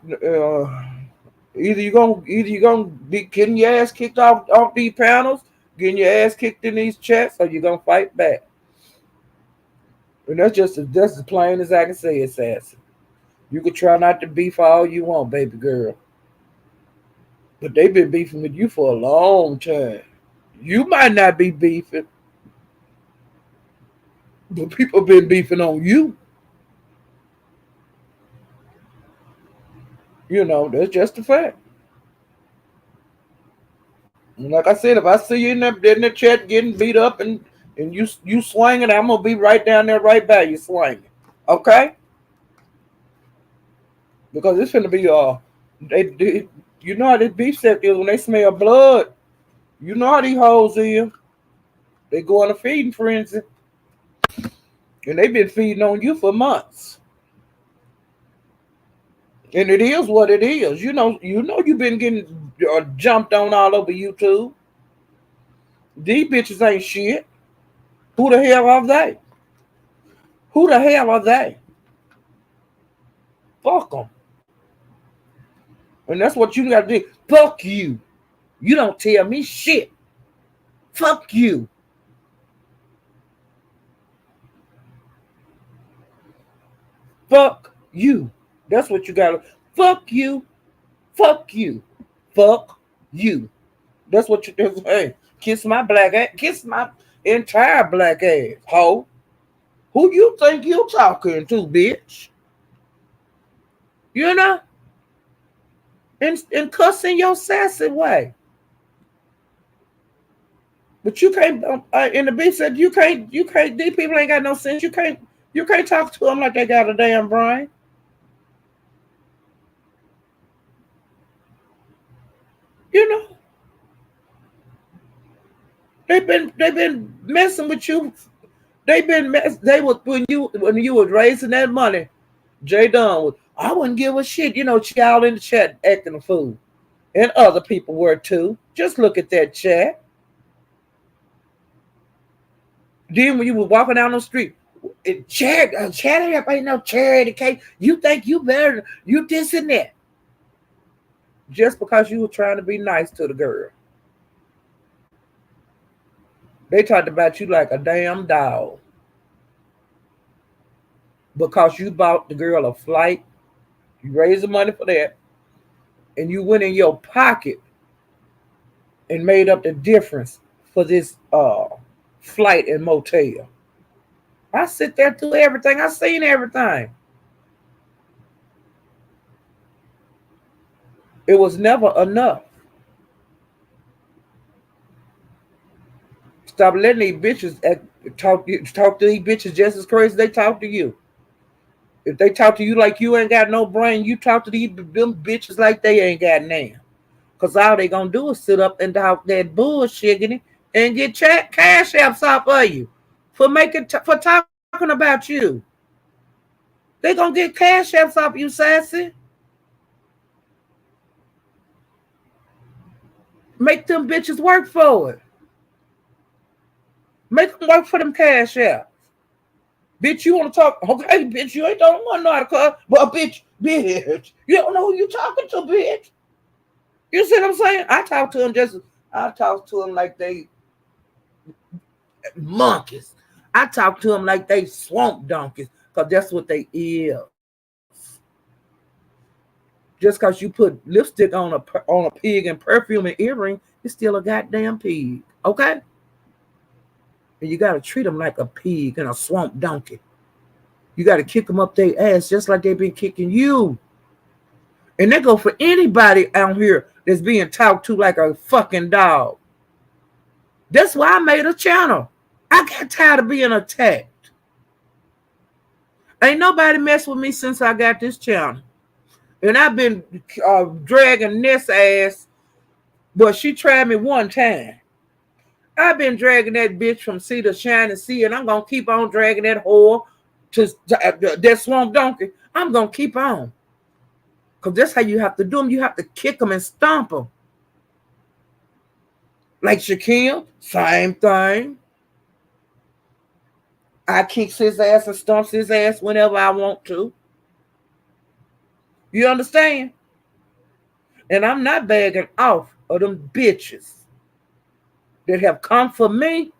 either you gonna be getting your ass kicked off these panels, getting your ass kicked in these chats, or you gonna fight back. And that's as plain as I can say it, sassy. You can try not to beef all you want, baby girl, but they've been beefing with you for a long time. You might not be beefing, but people been beefing on you. That's just a fact. And like I said, if I see you in the chat getting beat up and you swinging, I'm gonna be right down there, right by you swinging. Okay? Because it's gonna be they you know how this beef set is when they smell blood. You know how these hoes is. They go on a feeding frenzy, and they've been feeding on you for months. And it is what it is. You've been getting jumped on all over YouTube. These bitches ain't shit. Who the hell are they? Who the hell are they? Fuck them. And that's what you got to do. Fuck you. You don't tell me shit. Fuck you. Fuck you. That's what you got to. Fuck you. Fuck you. Fuck you. That's what you do. Hey, kiss my black ass. Kiss my entire black ass. Ho. Who you think you talking to, bitch? You know? And cussing your sassy way. But you can't. And the bitch said you can't. These people ain't got no sense. You can't talk to them like they got a damn brain. You know. They've been messing with you. They was when you was raising that money. Jay Dunn was. I wouldn't give a shit. Child in the chat acting a fool, and other people were too. Just look at that chat. Then when you were walking down the street, charity up ain't no charity case. You think you better, you this and that. Just because you were trying to be nice to the girl. They talked about you like a damn dog. Because you bought the girl a flight, you raised the money for that, and you went in your pocket and made up the difference for this flight and motel. I sit there through everything. I seen everything. It was never enough. Stop letting these bitches talk to these bitches just as crazy as they talk to you. If they talk to you like you ain't got no brain, you talk to them bitches like they ain't got none. Because all they gonna do is sit up and talk that bullshit and get cash apps off of you for talking about you. They gonna get cash apps off you, sassy. Make them bitches work for it. Make them work for them cash apps. Bitch, you want to talk? Okay, bitch, you ain't don't want to know how to call. But bitch, you don't know who you talking to, bitch. You see what I'm saying? I talk to them like they monkeys. I talk to them like they swamp donkeys, because that's what they is. Just because you put lipstick on a pig and perfume and earring, it's still a goddamn pig. Okay? And you got to treat them like a pig and a swamp donkey. You got to kick them up their ass just like they've been kicking you. And they go for anybody out here that's being talked to like a fucking dog. That's why I made a channel. I got tired of being attacked. Ain't nobody messed with me since I got this channel. And I've been dragging this ass, but she tried me one time. I've been dragging that bitch from sea to shining sea, and I'm going to keep on dragging that whore to that swamp donkey. I'm going to keep on. Because that's how you have to do them. You have to kick them and stomp them. Like Shaquille, same thing. I kicks his ass and stomps his ass whenever I want to. You understand? And I'm not begging off of them bitches that have come for me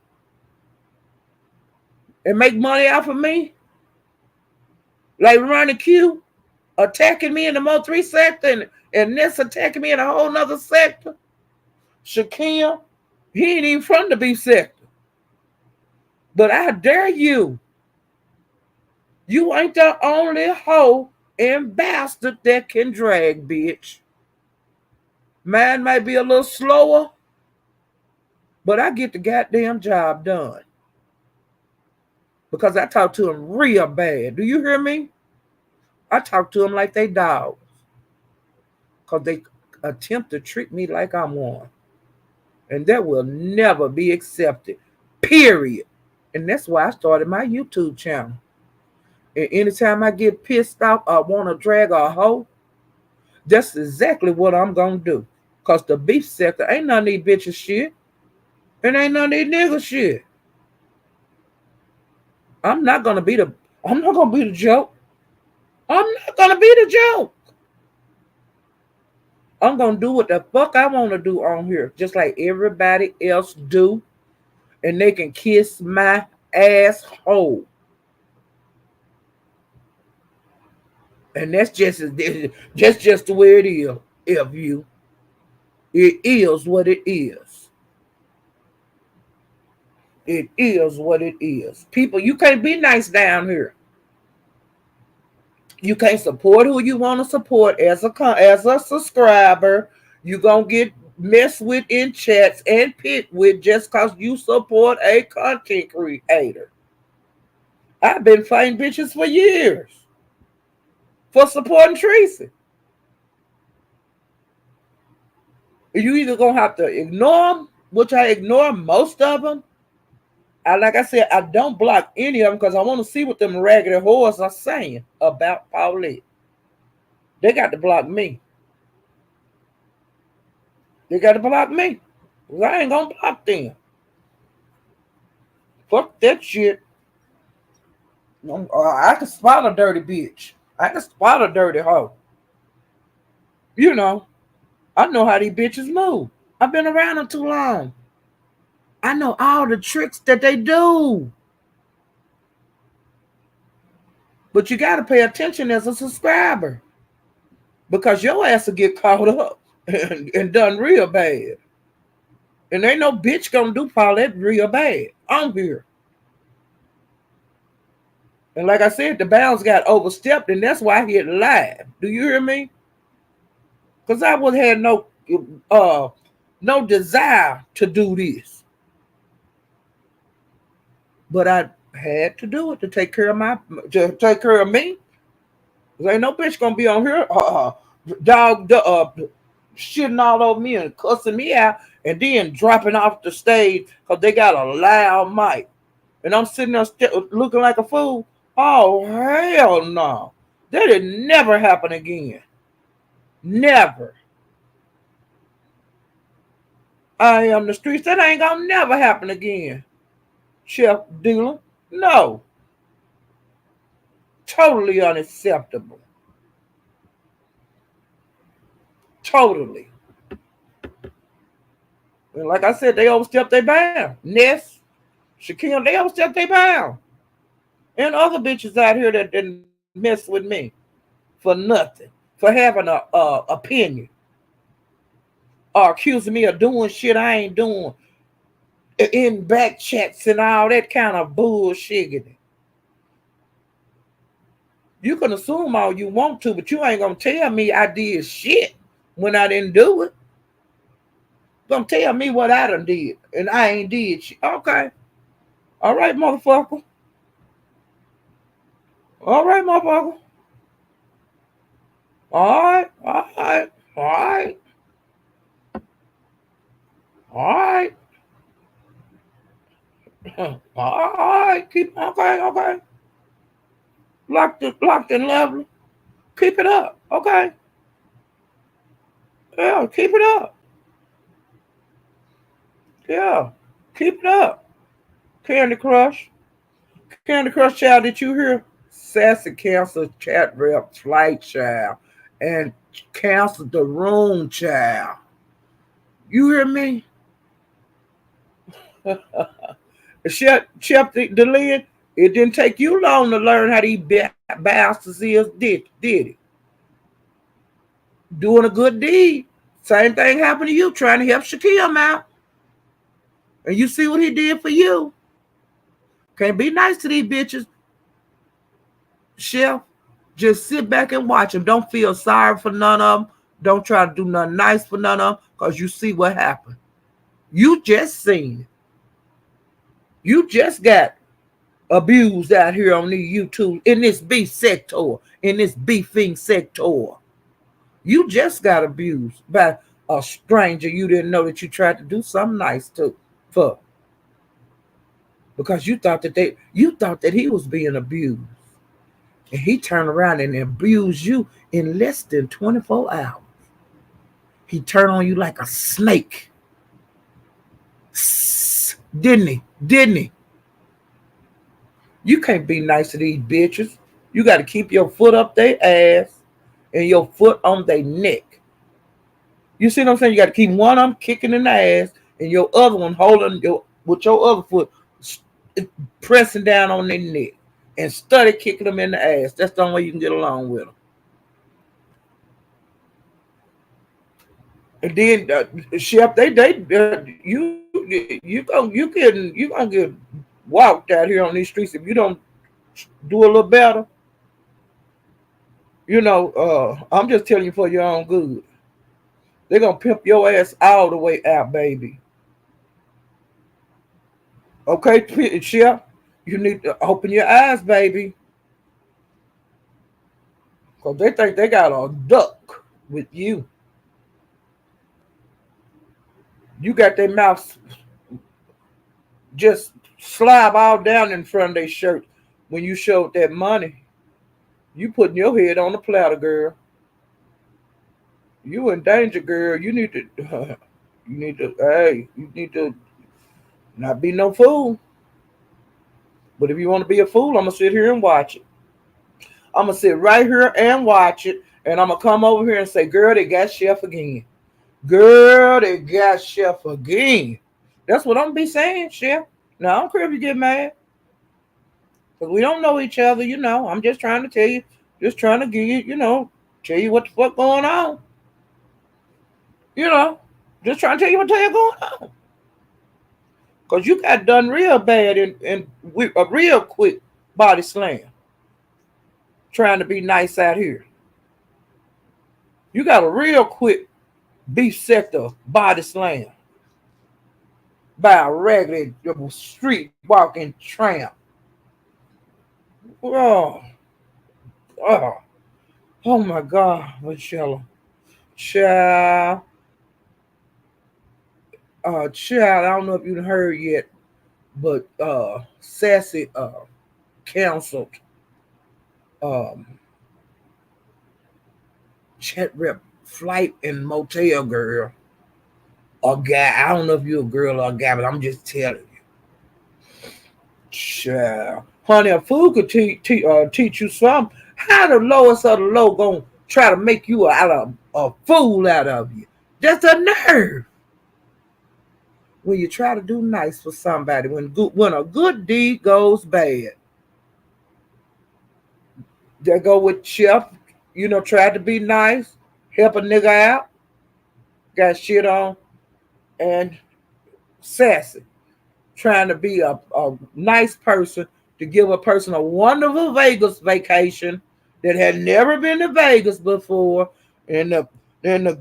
and make money off of me. Like Ronnie Q attacking me in the Mo3 sector and this attacking me in a whole nother sector. Shaquille, he ain't even from the beef sector. But I dare you. You ain't the only hoe and bastard that can drag, bitch. Mine might be a little slower, but I get the goddamn job done. Because I talk to them real bad. Do you hear me? I talk to them like they dogs. Because they attempt to treat me like I'm one. And that will never be accepted. Period. And that's why I started my YouTube channel. And anytime I get pissed off or want to drag a hoe, that's exactly what I'm going to do. Because the beef sector ain't none of these bitches shit. And ain't none of these niggas shit. I'm not going to be the joke. I'm not going to be the joke. I'm going to do what the fuck I want to do on here. Just like everybody else do. And they can kiss my asshole. And that's just the way it is. If you, it is what it is. It is what it is. People, you can't be nice down here. You can't support who you want to support as a subscriber. You gonna get messed with in chats and picked with just cause you support a content creator. I've been fighting bitches for years for supporting Tracy. You either gonna have to ignore them, which I ignore most of them. Like I said, I don't block any of them because I want to see what them raggedy whores are saying about Paulette. They got to block me. They got to block me. I ain't gonna block them. Fuck that shit. I can spot a dirty bitch. I can spot a dirty hoe. You know, I know how these bitches move. I've been around them too long. I know all the tricks that they do. But you got to pay attention as a subscriber. Because your ass will get caught up and done real bad. And ain't no bitch gonna do Paulette real bad. I'm here. And like I said, the bounds got overstepped, and that's why I hit live. Do you hear me? Because I would have no desire to do this. But I had to do it to take care of me. There ain't no bitch gonna be on here shitting all over me and cussing me out and then dropping off the stage because they got a loud mic. And I'm sitting there looking like a fool. Oh, hell no. That'll never happen again. Never. I am the streets. That ain't gonna never happen again. Chef Dealer. No. Totally unacceptable. Totally. And like I said, they overstepped their bound. Ness, Shaquille, they overstepped their bound. And other bitches out here that didn't mess with me for nothing, for having a opinion, or accusing me of doing shit I ain't doing in back chats and all that kind of bullshit. You can assume all you want to, but you ain't gonna tell me I did shit when I didn't do it. Gonna tell me what I done did, and I ain't did shit. Okay. All right, motherfucker. All right, motherfucker. All right, all right, all right, all right. All right, keep okay. Locked and level. Keep it up, okay? Yeah, keep it up. Yeah. Keep it up. Candy Crush. Candy Crush child, did you hear? Sassy canceled chat rep flight child and canceled the room child. You hear me? Chef DeLynn, it didn't take you long to learn how these bastards is, did it? Doing a good deed. Same thing happened to you, trying to help Shaquille out. And you see what he did for you. Can't be nice to these bitches, Chef. Just sit back and watch them. Don't feel sorry for none of them. Don't try to do nothing nice for none of them because you see what happened. You just seen it. You just got abused out here on the YouTube in this beef sector, in this beefing sector. You just got abused by a stranger you didn't know that you tried to do something nice to for because you thought that he was being abused. And he turned around and abused you in less than 24 hours. He turned on you like a snake. Didn't he? Didn't he? You can't be nice to these bitches. You got to keep your foot up their ass and your foot on their neck. You see what I'm saying? You got to keep one of them kicking in the ass and your other one holding with your other foot pressing down on their neck and study kicking them in the ass. That's the only way you can get along with them. And then Chef, you gonna get walked out here on these streets if you don't do a little better. I'm just telling you for your own good. They're gonna pimp your ass all the way out, baby. Okay, Chef, you need to open your eyes, baby, because they think they got a duck with you. You got their mouth just slob all down in front of their shirt when you showed that money. You putting your head on the platter, girl. You in danger, girl. You need to not be no fool. But if you want to be a fool, I'm gonna sit here and watch it. I'm gonna sit right here and watch it, and I'm gonna come over here and say, "Girl, they got Chef again. Girl, they got Chef again." That's what I'm gonna be saying, Chef. Now I don't care if you get mad, because we don't know each other. I'm just trying to tell you, just trying to give you, tell you what the fuck going on. You know, just trying to tell you what the hell going on. Because you got done real bad and with a real quick body slam trying to be nice out here. You got a real quick beef sector body slam by a regular street walking tramp. Oh, oh, oh my God, Michelle. Child, child, I don't know if you heard yet, but Sassy canceled um chat rep flight and motel girl or guy. I don't know if you're a girl or a guy, but I'm just telling you. Child. Honey, a fool could teach you something. How the lowest of the low gonna try to make you a fool out of you? Just a nerve. When you try to do nice for somebody, when a good deed goes bad, they go with Chef, tried to be nice, help a nigga out, got shit on, and Sassy, trying to be a nice person to give a person a wonderful Vegas vacation that had never been to Vegas before, and the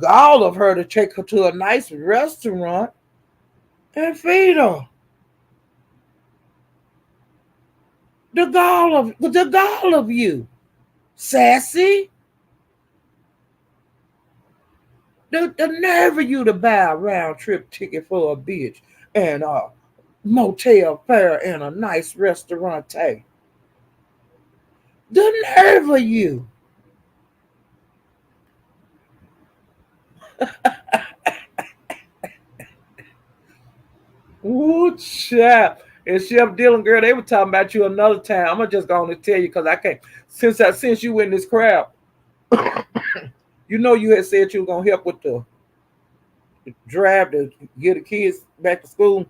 gall of her to take her to a nice restaurant and feed her. The gall of you, Sassy. The nerve of you to buy a round trip ticket for a bitch and a motel fare and a nice restaurant. The nerve of you. Ooh, child. And Chef Dylan, girl, they were talking about you another time. I'm gonna just going to tell you because I can't. Since you in this crowd, you know you had said you were gonna help with the drive to get the kids back to school.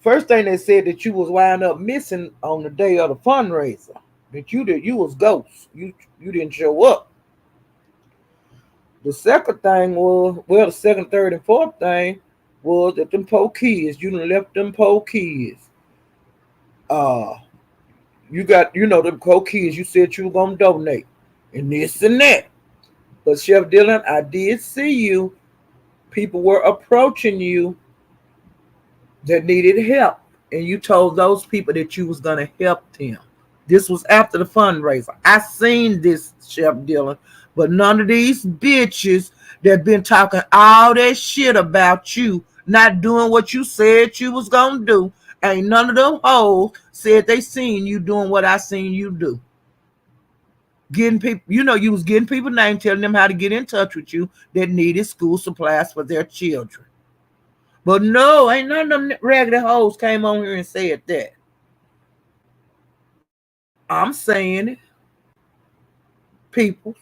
First thing they said that you was wound up missing on the day of the fundraiser. That you was ghost. You didn't show up. The second thing was, well, the second, third, and fourth thing was that them poor kids, you done left them poor kids. Uh, you got, them poor kids you said you were gonna donate. And this and that. But Chef Dylan, I did see you. People were approaching you that needed help. And you told those people that you was gonna help them. This was after the fundraiser. I seen this, Chef Dylan, but none of these bitches that been talking all that shit about you not doing what you said you was gonna do, ain't none of them hoes said they seen you doing what I seen you do. Getting people, you was getting people names, telling them how to get in touch with you that needed school supplies for their children. But no, ain't none of them raggedy hoes came on here and said that. I'm saying it, people.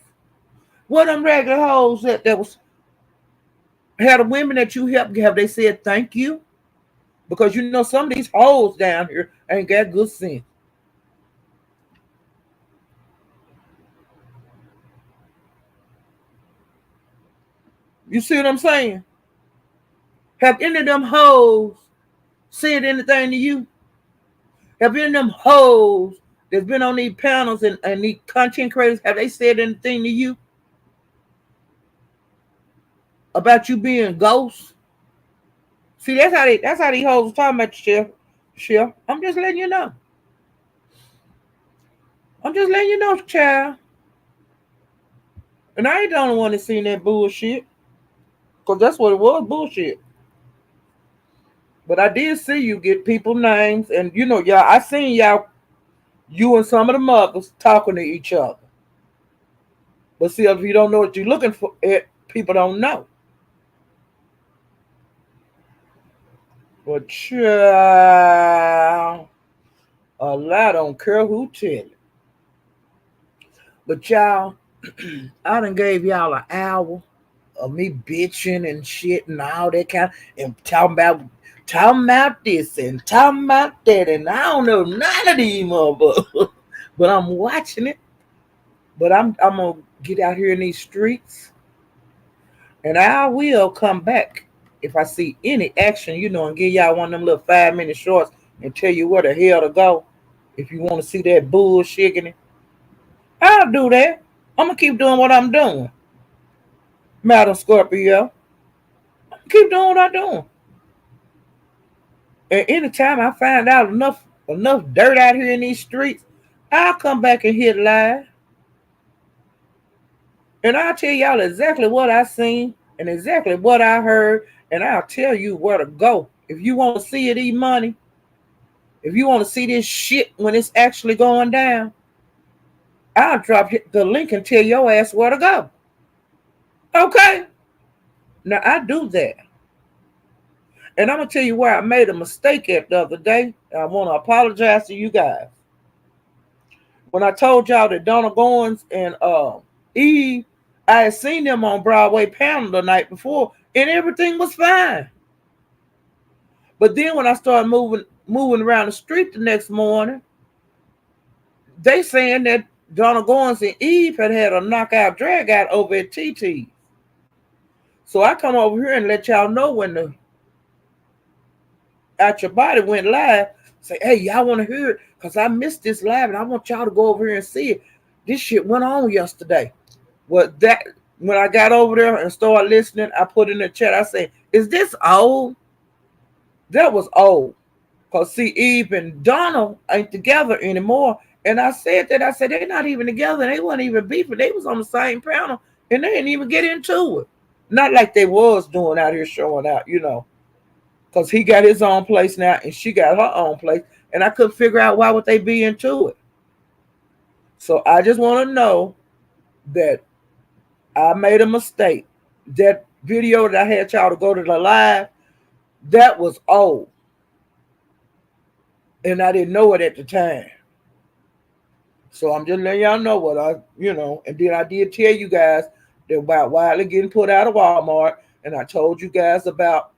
What them regular hoes that was had the women that you helped, have they said thank you? Because some of these hoes down here ain't got good sense. You see what I'm saying? Have any of them hoes said anything to you? Have any of them hoes that's been on these panels and these content creators, have they said anything to you about you being ghosts? See, that's how these hoes are talking about you, Chef. Chef, I'm just letting you know. I'm just letting you know, child. And I ain't the only one that seen that bullshit. Because that's what it was, bullshit. But I did see you get people names. And, y'all, I seen y'all, you and some of the mothers talking to each other. But see, if you don't know what you're looking for, people don't know. But, child, a lot don't care who tell it. But, y'all, I done gave y'all an hour of me bitching and shit and all that kind of, and talking about this and talking about that, and I don't know none of these motherfuckers, but I'm watching it. But I'm gonna get out here in these streets, and I will come back if I see any action, and give y'all one of them little 5-minute shorts and tell you where the hell to go. If you want to see that bullshit, I'll do that. I'm gonna keep doing what I'm doing, Madam Scorpio. Keep doing what I'm doing. And anytime I find out enough dirt out here in these streets, I'll come back and hit live. And I'll tell y'all exactly what I seen and exactly what I heard. And I'll tell you where to go. If you want to see it, money. If you want to see this shit when it's actually going down, I'll drop the link and tell your ass where to go. Okay? Now I do that. And I'm going to tell you where I made a mistake at the other day. I want to apologize to you guys. When I told y'all that Donna Goins and Eve, I had seen them on Broadway panel the night before, and everything was fine. But then when I started moving around the street the next morning, they saying that Donna Goins and Eve had a knockout drag out over at TT. So I come over here and let y'all know when the Out Your Body went live. Say, hey, y'all want to hear it? Because I missed this live and I want y'all to go over here and see it. This shit went on yesterday. Well, when I got over there and started listening, I put in the chat, I said, is this old? That was old. Because see, Eve and Donald ain't together anymore. And I said they're not even together. They weren't even beefing. They was on the same panel and they didn't even get into it. Not like they was doing out here showing out, Because he got his own place now and she got her own place. And I couldn't figure out why would they be into it. So I just want to know that I made a mistake. That video that I had y'all to go to the live, That was old, and I didn't know it at the time. So I'm just letting y'all know what and then I did tell you guys that about Wiley getting put out of Walmart, and I told you guys about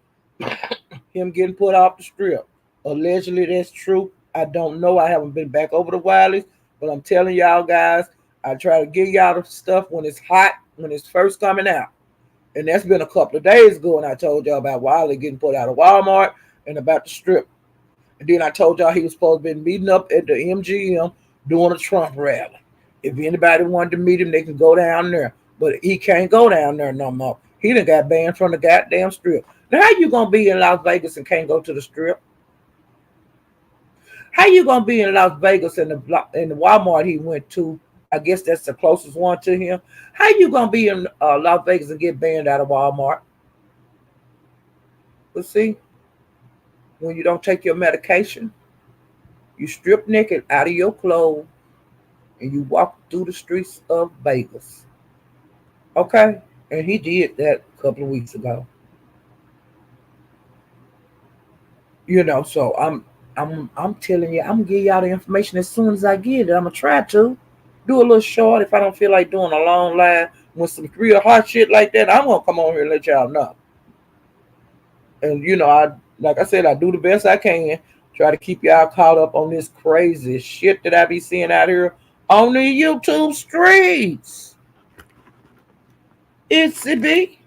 him getting put off the strip. Allegedly, that's true. I don't know. I haven't been back over to Wiley's, but I'm telling y'all guys, I try to give y'all the stuff when it's hot, when it's first coming out. And that's been a couple of days ago, and I told y'all about Wiley getting put out of Walmart and about the strip. And then I told y'all he was supposed to be meeting up at the MGM doing a Trump rally. If anybody wanted to meet him, they can go down there. But he can't go down there no more. He done got banned from the goddamn strip. Now how you gonna be in Las Vegas and can't go to the strip? How you gonna be in Las Vegas and the Walmart he went to? I guess that's the closest one to him. How you gonna be in Las Vegas and get banned out of Walmart? But see, when you don't take your medication, you strip naked out of your clothes and you walk through the streets of Vegas. Okay? And he did that a couple of weeks ago. So I'm telling you, I'm gonna give y'all the information as soon as I get it. I'm gonna try to do a little short if I don't feel like doing a long line with some real hot shit like that. I'm gonna come on here and let y'all know. And I like I said, I do the best I can. Try to keep y'all caught up on this crazy shit that I be seeing out here on the YouTube streets. It's a be.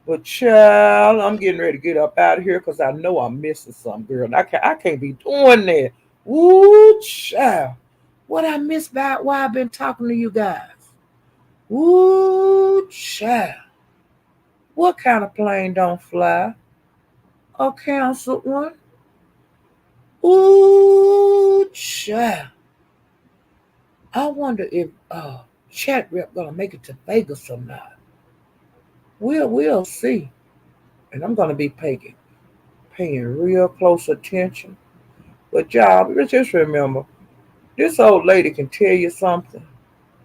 But child, I'm getting ready to get up out of here because I know I'm missing something, girl. And I can't be doing that. Ooh, child. What I miss about why I've been talking to you guys. Ooh, child. What kind of plane don't fly? A canceled one? Ooh, child. I wonder if Chat Rep gonna make it to Vegas or not. We'll see. And I'm gonna be paying real close attention. But y'all, just remember, this old lady can tell you something.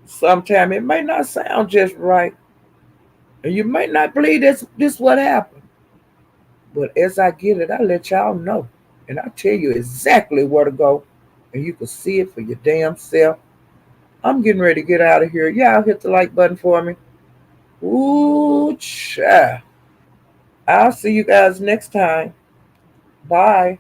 Sometimes it may not sound just right. And you may not believe this what happened. But as I get it, I let y'all know. And I tell you exactly where to go. And you can see it for your damn self. I'm getting ready to get out of here. Y'all hit the like button for me. Ooh, child. I'll see you guys next time. Bye.